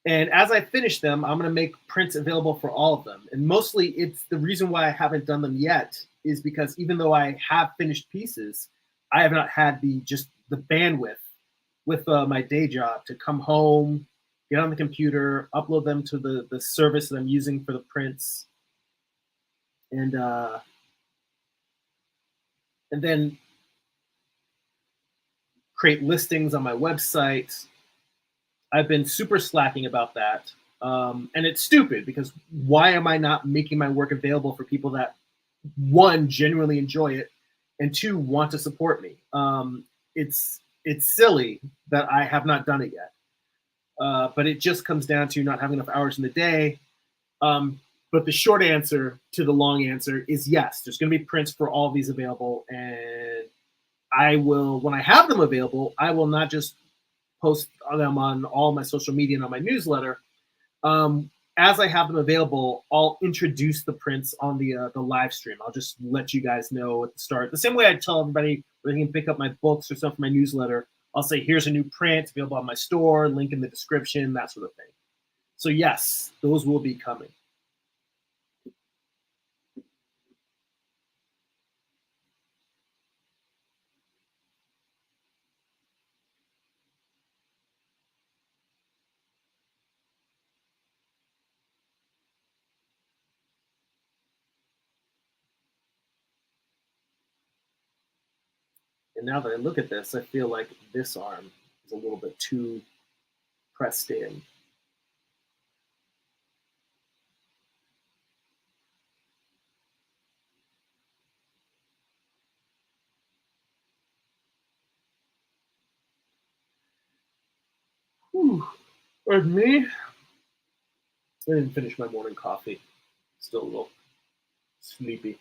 And as I finish them, I'm going to make prints available for all of them. And mostly it's the reason why I haven't done them yet is because even though I have finished pieces, I have not had the bandwidth with my day job to come home, get on the computer, upload them to the service that I'm using for the prints, and then create listings on my website. I've been super slacking about that. And it's stupid because why am I not making my work available for people that, one, genuinely enjoy it, and two, want to support me? It's silly that I have not done it yet. But it just comes down to not having enough hours in the day. But the short answer to the long answer is yes, there's going to be prints for all of these available. And I will, when I have them available, I will not just post them on all my social media and on my newsletter. As I have them available, I'll introduce the prints on the live stream. I'll just let you guys know at the start. The same way I tell everybody where they can pick up my books or stuff from my newsletter, I'll say, here's a new print available on my store, link in the description, that sort of thing. So yes, those will be coming. And now that I look at this, I feel like this arm is a little bit too pressed in. Whew. Pardon me. I didn't finish my morning coffee. Still a little sleepy.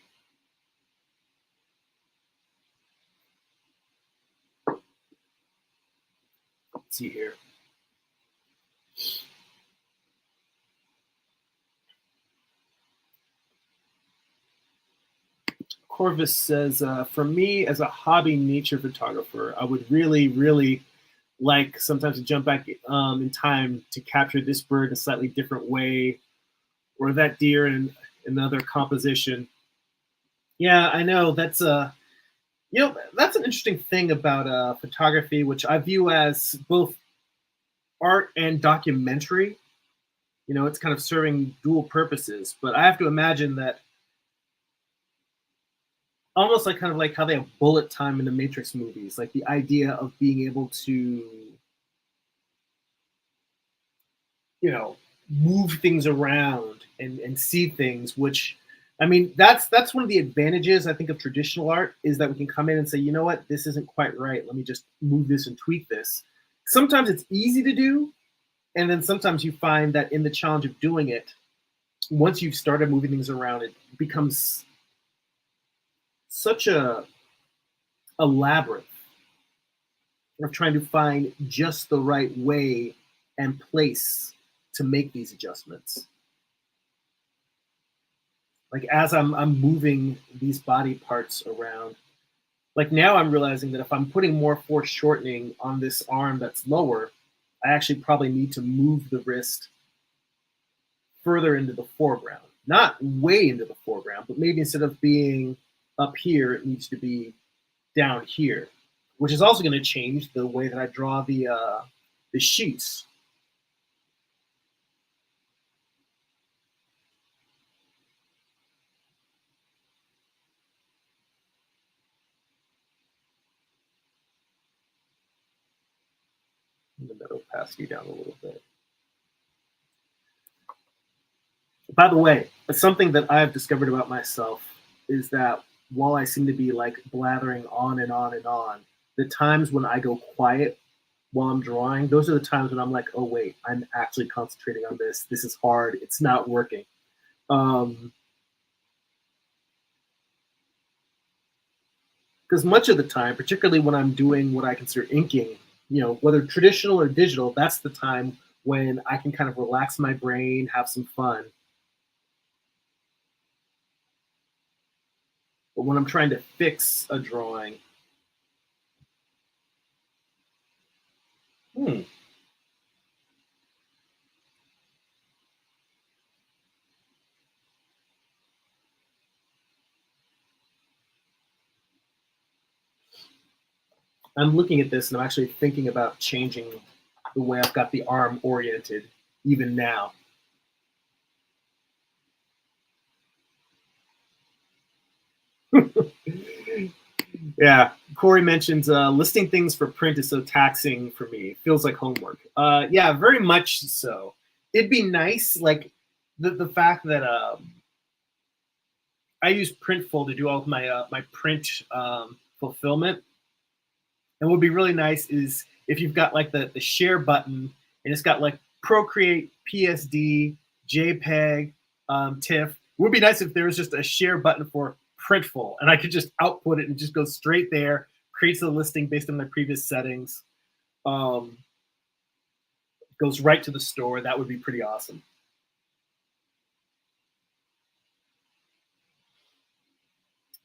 Let's see here. Corvus says, for me as a hobby nature photographer, I would really, really like sometimes to jump back in time to capture this bird in a slightly different way, or that deer in another composition. Yeah, I know that's that's an interesting thing about photography, which I view as both art and documentary. It's kind of serving dual purposes, but I have to imagine that almost like kind of like how they have bullet time in the Matrix movies, like the idea of being able to, move things around and see things, which I mean, that's one of the advantages I think of traditional art is that we can come in and say, you know what, this isn't quite right. Let me just move this and tweak this. Sometimes it's easy to do, and then sometimes you find that in the challenge of doing it, once you've started moving things around, it becomes such a labyrinth of trying to find just the right way and place to make these adjustments. Like as I'm moving these body parts around, like now I'm realizing that if I'm putting more force shortening on this arm that's lower, I actually probably need to move the wrist further into the foreground. Not way into the foreground, but maybe instead of being up here, it needs to be down here, which is also going to change the way that I draw the sheets. The middle opacity down a little bit. By the way, something that I've discovered about myself is that while I seem to be like blathering on and on and on, the times when I go quiet while I'm drawing, those are the times when I'm like, oh wait, I'm actually concentrating on this. This is hard. It's not working. Because much of the time, particularly when I'm doing what I consider inking, whether traditional or digital, that's the time when I can kind of relax my brain, have some fun. But when I'm trying to fix a drawing, hmm, I'm looking at this and I'm actually thinking about changing the way I've got the arm oriented even now. Yeah, Corey mentions listing things for print is so taxing for me. It feels like homework. Yeah, very much so. It'd be nice, like the fact that I use Printful to do all of my my print fulfillment. And what would be really nice is if you've got like the share button and it's got like Procreate, PSD, JPEG, TIFF. It would be nice if there was just a share button for Printful and I could just output it and just go straight there, creates the listing based on my previous settings, um, goes right to the store. That would be pretty awesome.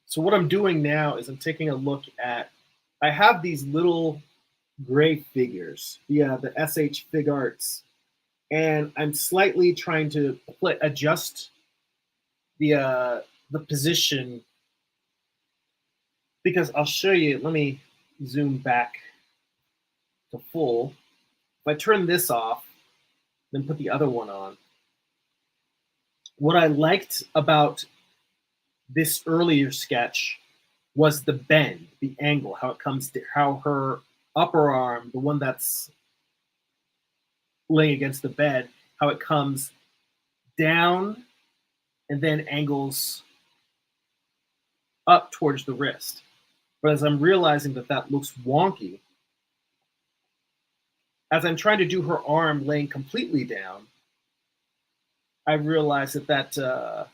So what I'm doing now is I'm taking a look at, I have these little gray figures, the SH Fig Arts, and I'm slightly trying to adjust the position because I'll show you. Let me zoom back to full. If I turn this off, then put the other one on. What I liked about this earlier sketch was the bend, the angle, how it comes to how her upper arm, the one that's laying against the bed, how it comes down and then angles up towards the wrist. But as I'm realizing that that looks wonky, as I'm trying to do her arm laying completely down, I realize that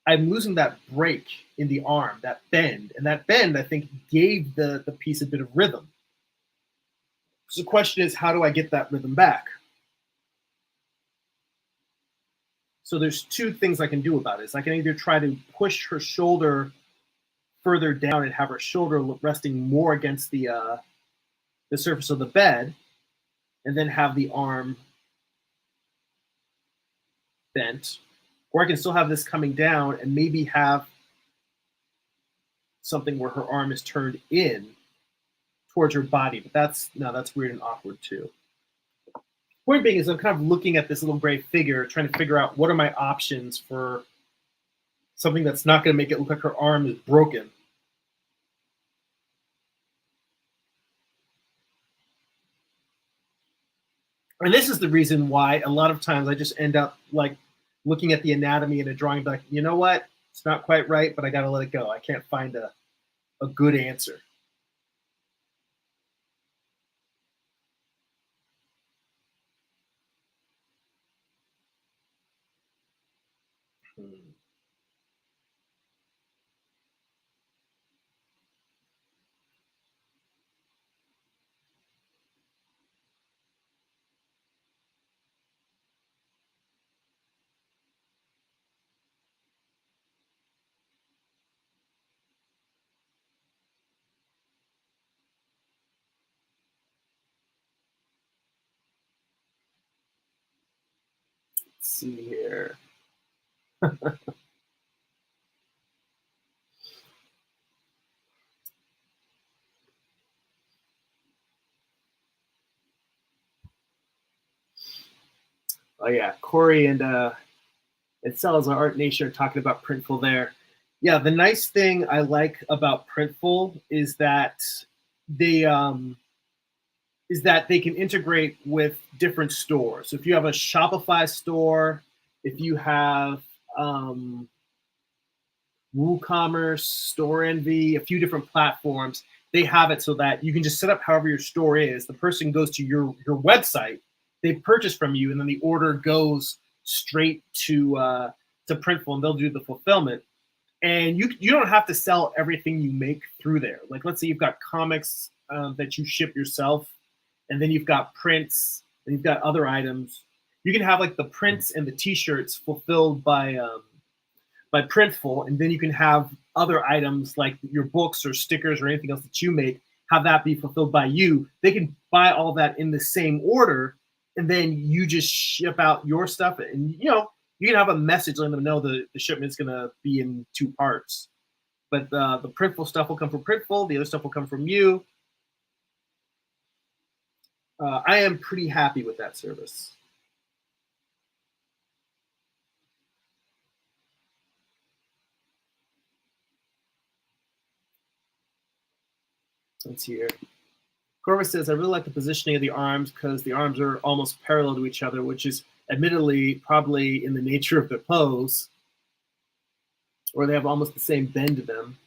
I'm losing that break in the arm, that bend. And that bend, I think, gave the piece a bit of rhythm. So the question is, how do I get that rhythm back? So there's two things I can do about it. I can either try to push her shoulder further down and have her shoulder resting more against the surface of the bed, and then have the arm bent, or I can still have this coming down and maybe have something where her arm is turned in towards her body. But that's weird and awkward too. Point being is I'm kind of looking at this little gray figure, trying to figure out what are my options for something that's not going to make it look like her arm is broken. And this is the reason why a lot of times I just end up like looking at the anatomy in a drawing, like, you know what? It's not quite right, but I got to let it go. I can't find a good answer. Hmm. Let's see here. Oh yeah, Corey and Salazar Art Nation are talking about Printful there. Yeah, the nice thing I like about Printful they is that they can integrate with different stores. So if you have a Shopify store, if you have um, WooCommerce, Store Envy, a few different platforms. They have it so that you can just set up however your store is. The person goes to your website, they purchase from you, and then the order goes straight to Printful, and they'll do the fulfillment. And you don't have to sell everything you make through there. Like, let's say you've got comics that you ship yourself, and then you've got prints, and you've got other items. You can have like the prints and the T-shirts fulfilled by Printful, and then you can have other items like your books or stickers or anything else that you make, have that be fulfilled by you. They can buy all that in the same order, and then you just ship out your stuff. And you can have a message letting them know the shipment's gonna be in 2 parts. But the Printful stuff will come from Printful, the other stuff will come from you. I am pretty happy with that service. Let's see here. Corvus says, I really like the positioning of the arms because the arms are almost parallel to each other, which is admittedly probably in the nature of their pose, or they have almost the same bend to them.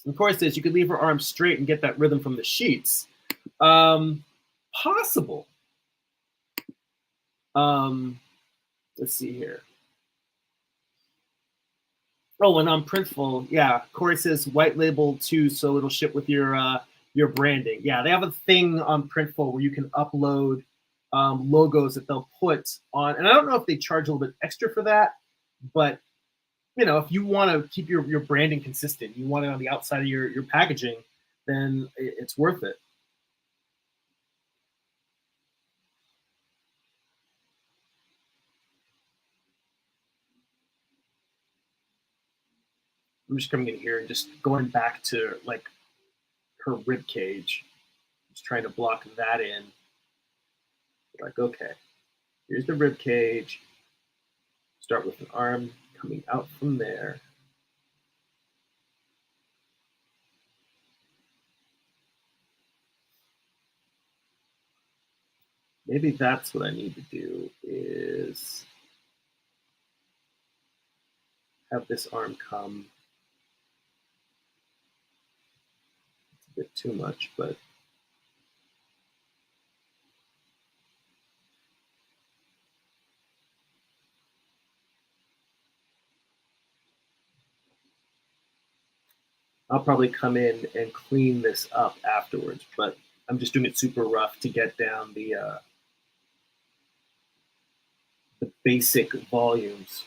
And Corvus says, you could leave her arms straight and get that rhythm from the sheets. Possible. Let's see here. Oh, and on Printful, yeah, Corey says white label too, so it'll ship with your branding. Yeah, they have a thing on Printful where you can upload logos that they'll put on, and I don't know if they charge a little bit extra for that, but if you want to keep your branding consistent, you want it on the outside of your packaging, then it's worth it. I'm just coming in here and just going back to like her rib cage, just trying to block that in. Like, okay, here's the rib cage. Start with an arm coming out from there. Maybe that's what I need to do, is have this arm come. It's a bit too much, but I'll probably come in and clean this up afterwards. But I'm just doing it super rough to get down the basic volumes.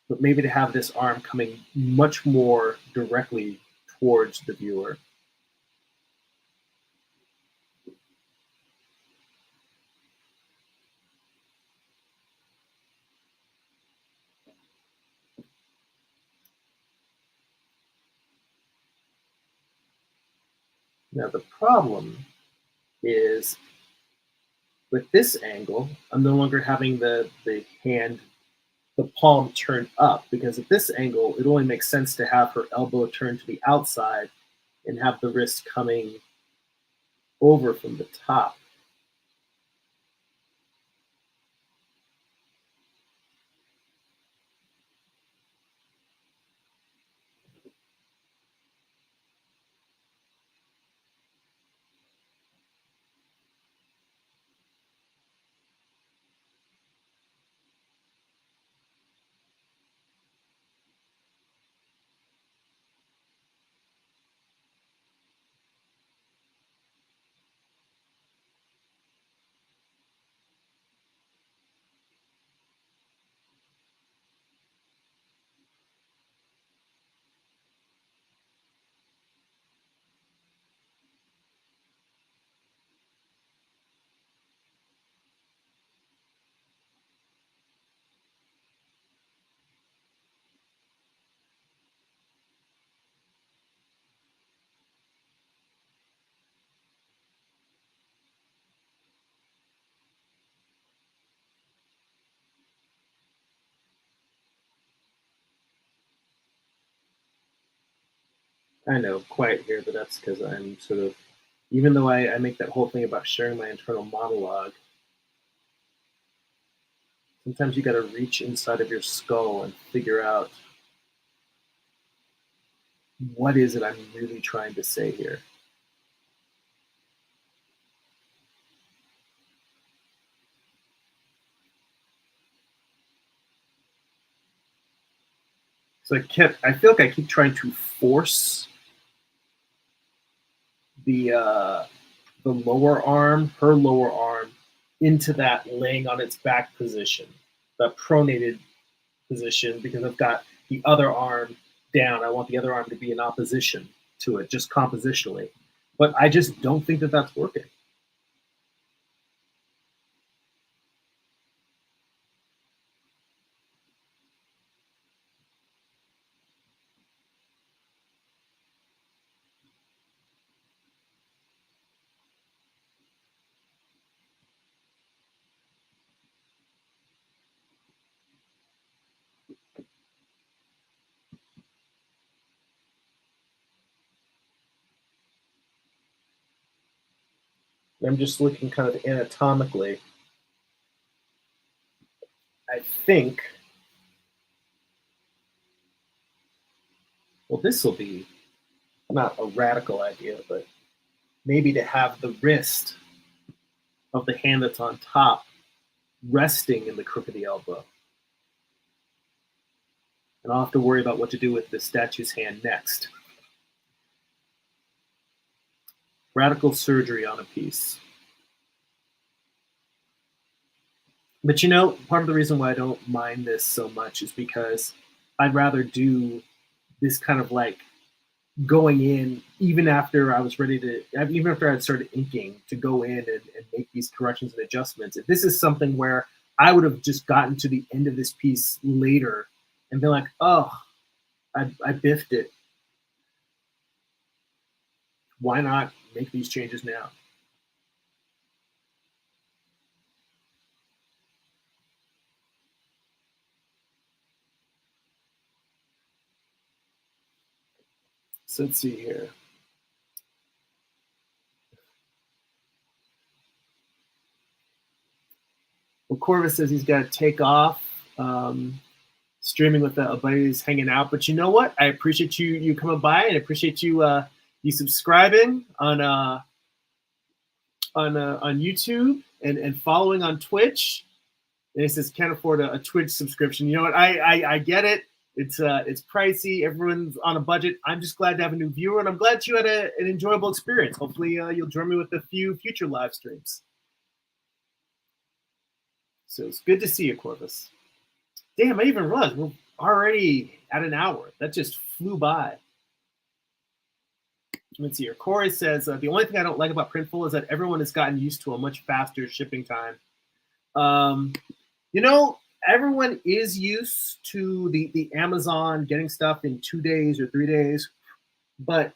But maybe to have this arm coming much more directly towards the viewer. Now the problem is with this angle, I'm no longer having the palm turned up, because at this angle, it only makes sense to have her elbow turned to the outside and have the wrist coming over from the top. I know, quiet here, but that's because I'm sort of, even though I make that whole thing about sharing my internal monologue, Sometimes you got to reach inside of your skull and figure out what is it I'm really trying to say here. So I feel like I keep trying to force the lower arm, her lower arm, into that laying on its back position, the pronated position, because I've got the other arm down. I want the other arm to be in opposition to it, just compositionally. But I just don't think that that's working. I'm just looking kind of anatomically. I think, well, this will be not a radical idea, but maybe to have the wrist of the hand that's on top resting in the crook of the elbow. And I'll have to worry about what to do with the statue's hand next. Radical surgery on a piece. But you know, part of the reason why I don't mind this so much is because I'd rather do this kind of like going in, even after I was ready to, even after I'd started inking, to go in and make these corrections and adjustments. If this is something where I would have just gotten to the end of this piece later and been like, oh, I biffed it. Why not make these changes now? So let's see here. Well, Corvus says he's got to take off. Streaming with a buddy who's hanging out. But you know what? I appreciate you coming by, and I appreciate you subscribing on YouTube and following on Twitch. And it says can't afford a Twitch subscription. You know what? I get it. It's pricey. Everyone's on a budget. I'm just glad to have a new viewer, and I'm glad you had an enjoyable experience. Hopefully, you'll join me with a few future live streams. So it's good to see you, Corvus. Damn, I even realized we're already at an hour. That just flew by. Let's see here. Corey says, the only thing I don't like about Printful is that everyone has gotten used to a much faster shipping time. You know, everyone is used to the Amazon getting stuff in 2 days or 3 days. But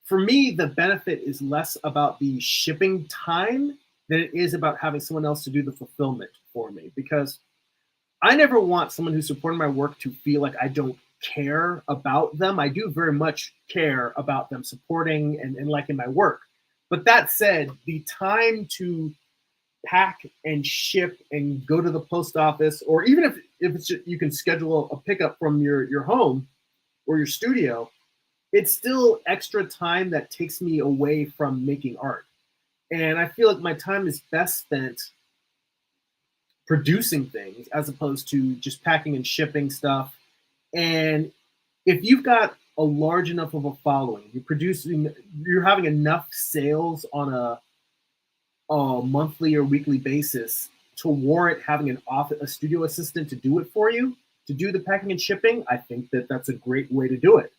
for me, the benefit is less about the shipping time than it is about having someone else to do the fulfillment for me. Because I never want someone who's supporting my work to feel like I don't care about them. I do very much care about them supporting and liking my work. But that said, the time to pack and ship and go to the post office, or even if it's just, you can schedule a pickup from your home or your studio, it's still extra time that takes me away from making art. And I feel like my time is best spent producing things as opposed to just packing and shipping stuff. And if you've got a large enough of a following, you're having enough sales on a monthly or weekly basis to warrant having a studio assistant to do it for you, to do the packing and shipping, I think that that's a great way to do it.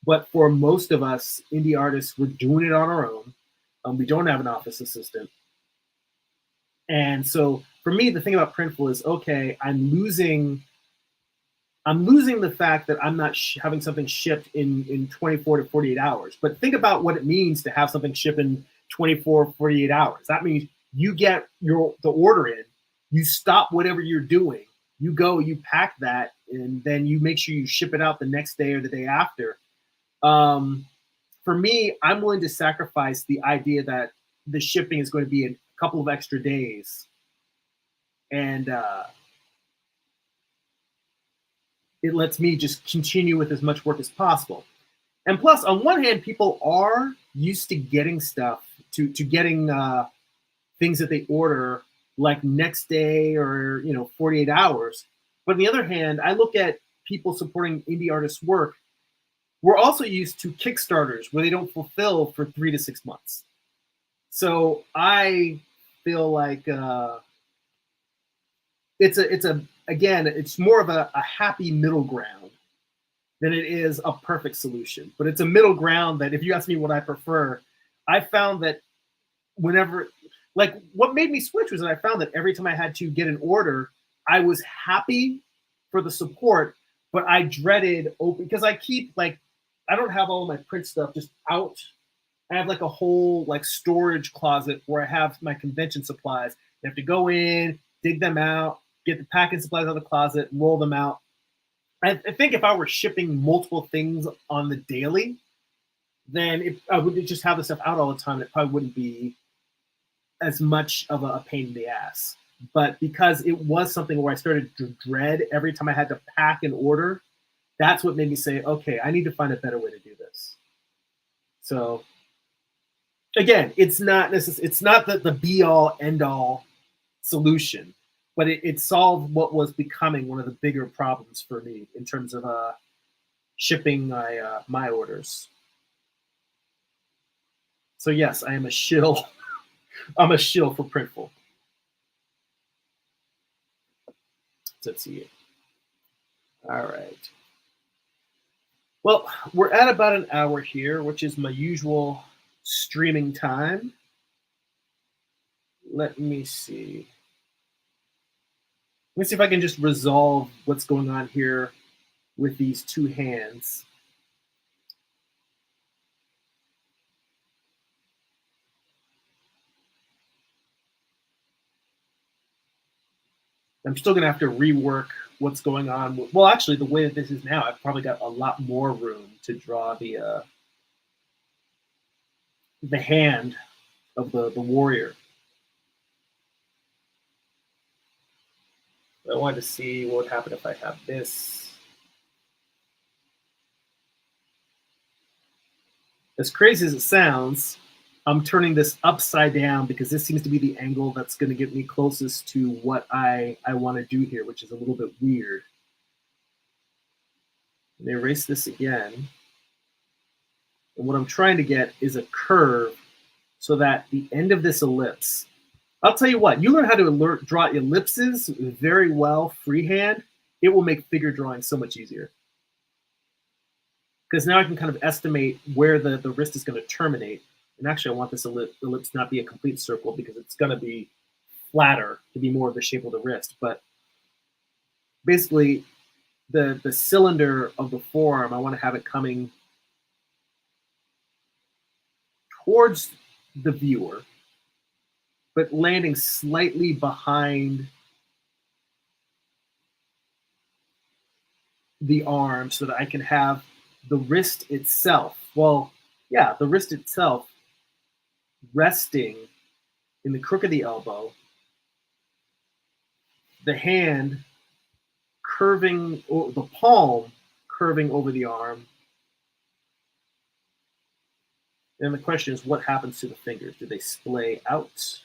But for most of us indie artists, we're doing it on our own. We don't have an office assistant. And so for me, the thing about Printful is, okay, I'm losing the fact that I'm not having something shipped in 24 to 48 hours. But think about what it means to have something ship in 24, 48 hours. That means you get the order in, you stop whatever you're doing, you go, you pack that, and then you make sure you ship it out the next day or the day after. For me, I'm willing to sacrifice the idea that the shipping is going to be a couple of extra days. And it lets me just continue with as much work as possible. And plus, on one hand, people are used to getting stuff, to getting things that they order like next day or 48 hours. But on the other hand, I look at people supporting indie artists' work. We're also used to Kickstarters where they don't fulfill for 3 to 6 months. So I feel like it's more of a happy middle ground than it is a perfect solution. But it's a middle ground that, if you ask me what I prefer, I found that whenever, like, what made me switch was that I found that every time I had to get an order, I was happy for the support, but I dreaded open, because I keep, like, I don't have all of my print stuff just out. I have like a whole like storage closet where I have my convention supplies. You have to go in, dig them out, get the packing supplies out of the closet, roll them out. I think if I were shipping multiple things on the daily, then I would just have the stuff out all the time. It probably wouldn't be as much of a pain in the ass. But because it was something where I started to dread every time I had to pack an order, that's what made me say, okay, I need to find a better way to do this. So again, it's not the be all end all solution, but it solved what was becoming one of the bigger problems for me in terms of shipping my orders. So yes, I am a shill. I'm a shill for Printful. Let's see. All right. Well, we're at about an hour here, which is my usual streaming time. Let me see. Let me see if I can just resolve what's going on here with these two hands. I'm still going to have to rework what's going on. Well, actually, the way that this is now, I've probably got a lot more room to draw the hand of the warrior. I wanted to see what would happen if I have this. As crazy as it sounds, I'm turning this upside down because this seems to be the angle that's going to get me closest to what I want to do here, which is a little bit weird. Let me erase this again. And what I'm trying to get is a curve so that the end of this ellipse, I'll tell you what, you learn how to draw ellipses very well freehand, it will make figure drawing so much easier. Because now I can kind of estimate where the wrist is going to terminate. And actually, I want this ellipse not be a complete circle because it's going to be flatter to be more of the shape of the wrist. But basically, the cylinder of the forearm, I want to have it coming towards the viewer, but landing slightly behind the arm so that I can have the wrist itself. Well, yeah, the wrist itself resting in the crook of the elbow, the hand curving, or the palm curving over the arm. And the question is, what happens to the fingers? Do they splay out?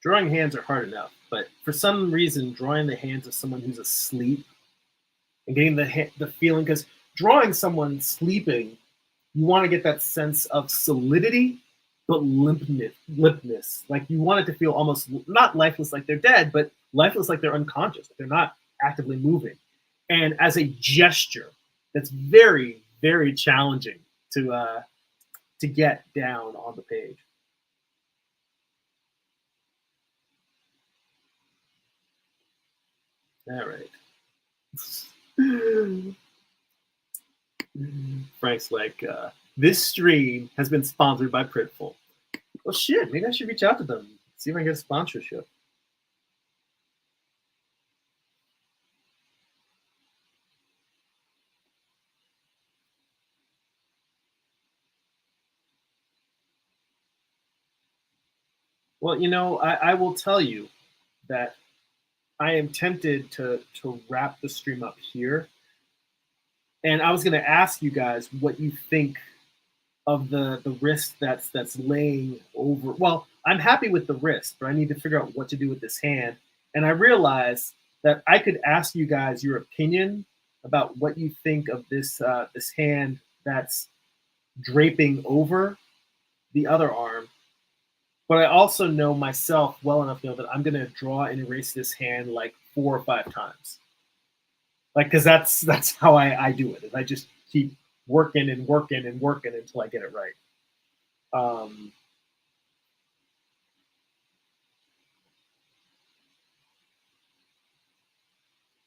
Drawing hands are hard enough, but for some reason, drawing the hands of someone who's asleep and getting the feeling, because drawing someone sleeping, you want to get that sense of solidity, but limpness. Like you want it to feel almost not lifeless like they're dead, but lifeless like they're unconscious, like they're not actively moving. And as a gesture, that's very, very challenging to get down on the page. All right. Frank's like, this stream has been sponsored by Printful. Well, shit, maybe I should reach out to them, see if I can get a sponsorship. Well, you know, I will tell you that I am tempted to wrap the stream up here. And I was going to ask you guys what you think of the wrist that's laying over. Well, I'm happy with the wrist, but I need to figure out what to do with this hand. And I realized that I could ask you guys your opinion about what you think of this this hand that's draping over the other arm. But I also know myself well enough to know that I'm going to draw and erase this hand like 4 or 5 times. Like, because that's how I do it. Is I just keep working and working and working until I get it right.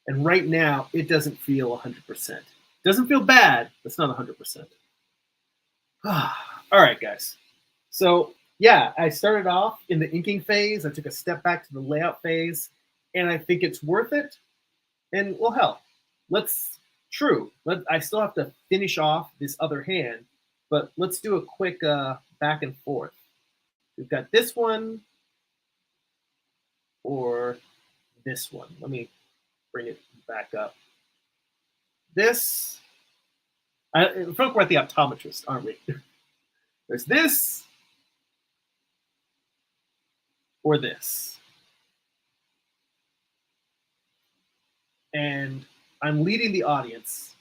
And right now, it doesn't feel 100%. Doesn't feel bad. It's not 100%. All right, guys. So yeah, I started off in the inking phase. I took a step back to the layout phase, and I think it's worth it. And well, hell, I still have to finish off this other hand, but let's do a quick back and forth. We've got this one or this one. Let me bring it back up. This, I feel like we're at the optometrist, aren't we? There's this or this. And I'm leading the audience,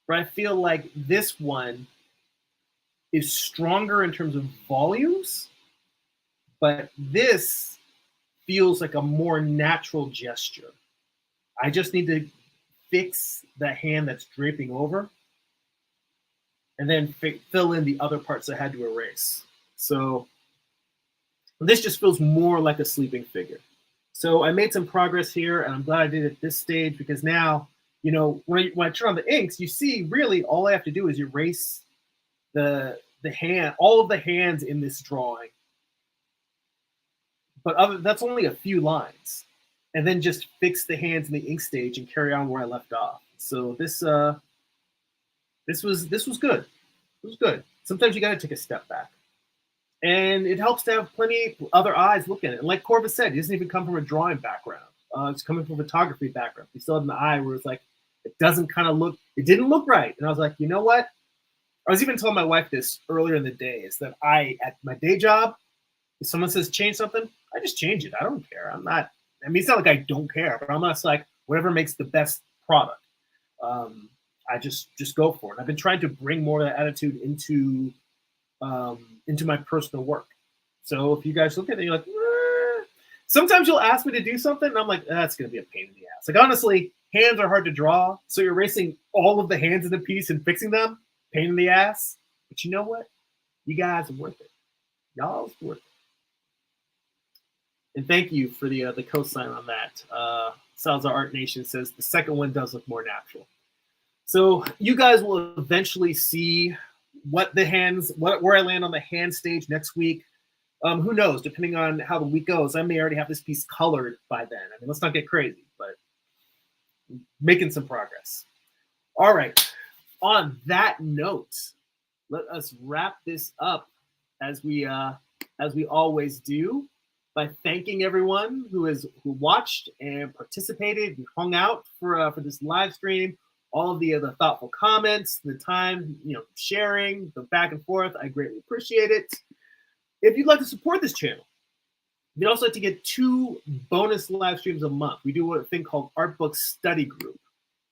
but I feel like this one is stronger in terms of volumes, but this feels like a more natural gesture. I just need to fix the hand that's draping over and then fill in the other parts I had to erase. So this just feels more like a sleeping figure. So I made some progress here, and I'm glad I did it at this stage because now, you know, when I turn on the inks, you see really all I have to do is erase the hand, all of the hands in this drawing. But that's only a few lines, and then just fix the hands in the ink stage and carry on where I left off. So this was good. It was good. Sometimes you got to take a step back. And it helps to have plenty of other eyes looking at it. And like Corvus said, he doesn't even come from a drawing background. It's coming from a photography background. He still had an eye where it's like, it doesn't kind of look, it didn't look right. And I was like, you know what? I was even telling my wife this earlier in the day, is that at my day job, if someone says change something, I just change it. I don't care. I'm not, I mean, it's not like I don't care, but I'm just like, whatever makes the best product. I just go for it. I've been trying to bring more of that attitude into my personal work. So if you guys look at it, you're like, sometimes you'll ask me to do something, and I'm like, that's going to be a pain in the ass. Like, honestly, hands are hard to draw. So you're erasing all of the hands in the piece and fixing them, pain in the ass. But you know what? You guys are worth it. Y'all's worth it. And thank you for the cosign on that. Salazar Art Nation says the second one does look more natural. So you guys will eventually see where I land on the hand stage next week. Who knows? Depending on how the week goes, I may already have this piece colored by then. I mean, let's not get crazy, but making some progress. All right. On that note, let us wrap this up as we always do, by thanking everyone who watched and participated and hung out for this live stream. All of the thoughtful comments, the time, sharing, the back and forth. I greatly appreciate it. If you'd like to support this channel, you'd also like to get 2 bonus live streams a month. We do a thing called Art Book Study Group.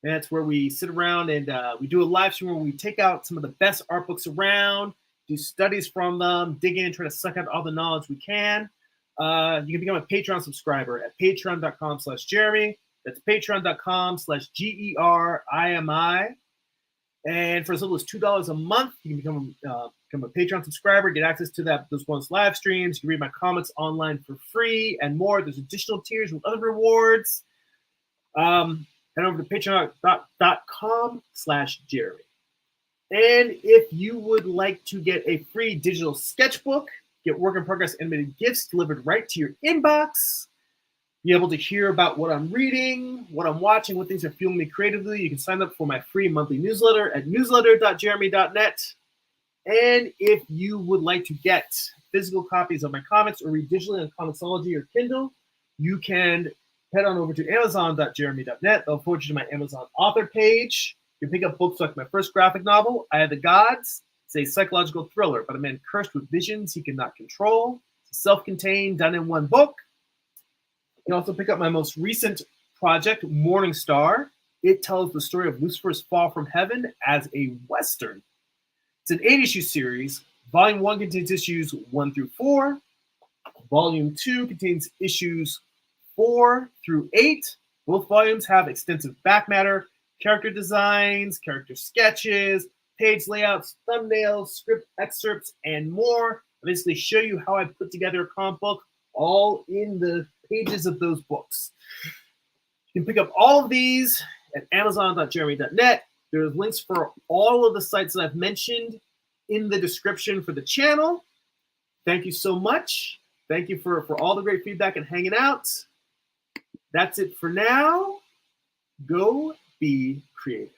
And that's where we sit around and we do a live stream where we take out some of the best art books around, do studies from them, dig in, try to suck out all the knowledge we can. You can become a Patreon subscriber at patreon.com/Jeremy. That's patreon.com/GERIMI. And for as little as $2 a month, you can become a Patreon subscriber, get access to those bonus live streams. You can read my comments online for free and more. There's additional tiers with other rewards. head over to patreon.com/Jeremy. And if you would like to get a free digital sketchbook, get work in progress animated GIFs delivered right to your inbox, be able to hear about what I'm reading, what I'm watching, what things are fueling me creatively, you can sign up for my free monthly newsletter at newsletter.jeremy.net. And if you would like to get physical copies of my comics or read digitally on Comixology or Kindle, you can head on over to amazon.jeremy.net. They'll forward you to my Amazon author page. You can pick up books like my first graphic novel, I Had the Gods. It's a psychological thriller about a man cursed with visions he cannot control. It's self-contained, done in one book. You can also pick up my most recent project, Morning Star. It tells the story of Lucifer's fall from heaven as a Western. It's an 8-issue series. Volume 1 contains issues 1 through 4. Volume 2 contains issues 4 through 8. Both volumes have extensive back matter, character designs, character sketches, page layouts, thumbnails, script excerpts, and more. I basically show you how I put together a comic book, all in the pages of those books. You can pick up all of these at amazon.jeremy.net. There's links for all of the sites that I've mentioned in the description for the channel. Thank you so much. Thank you for all the great feedback and hanging out. That's it for now. Go be creative.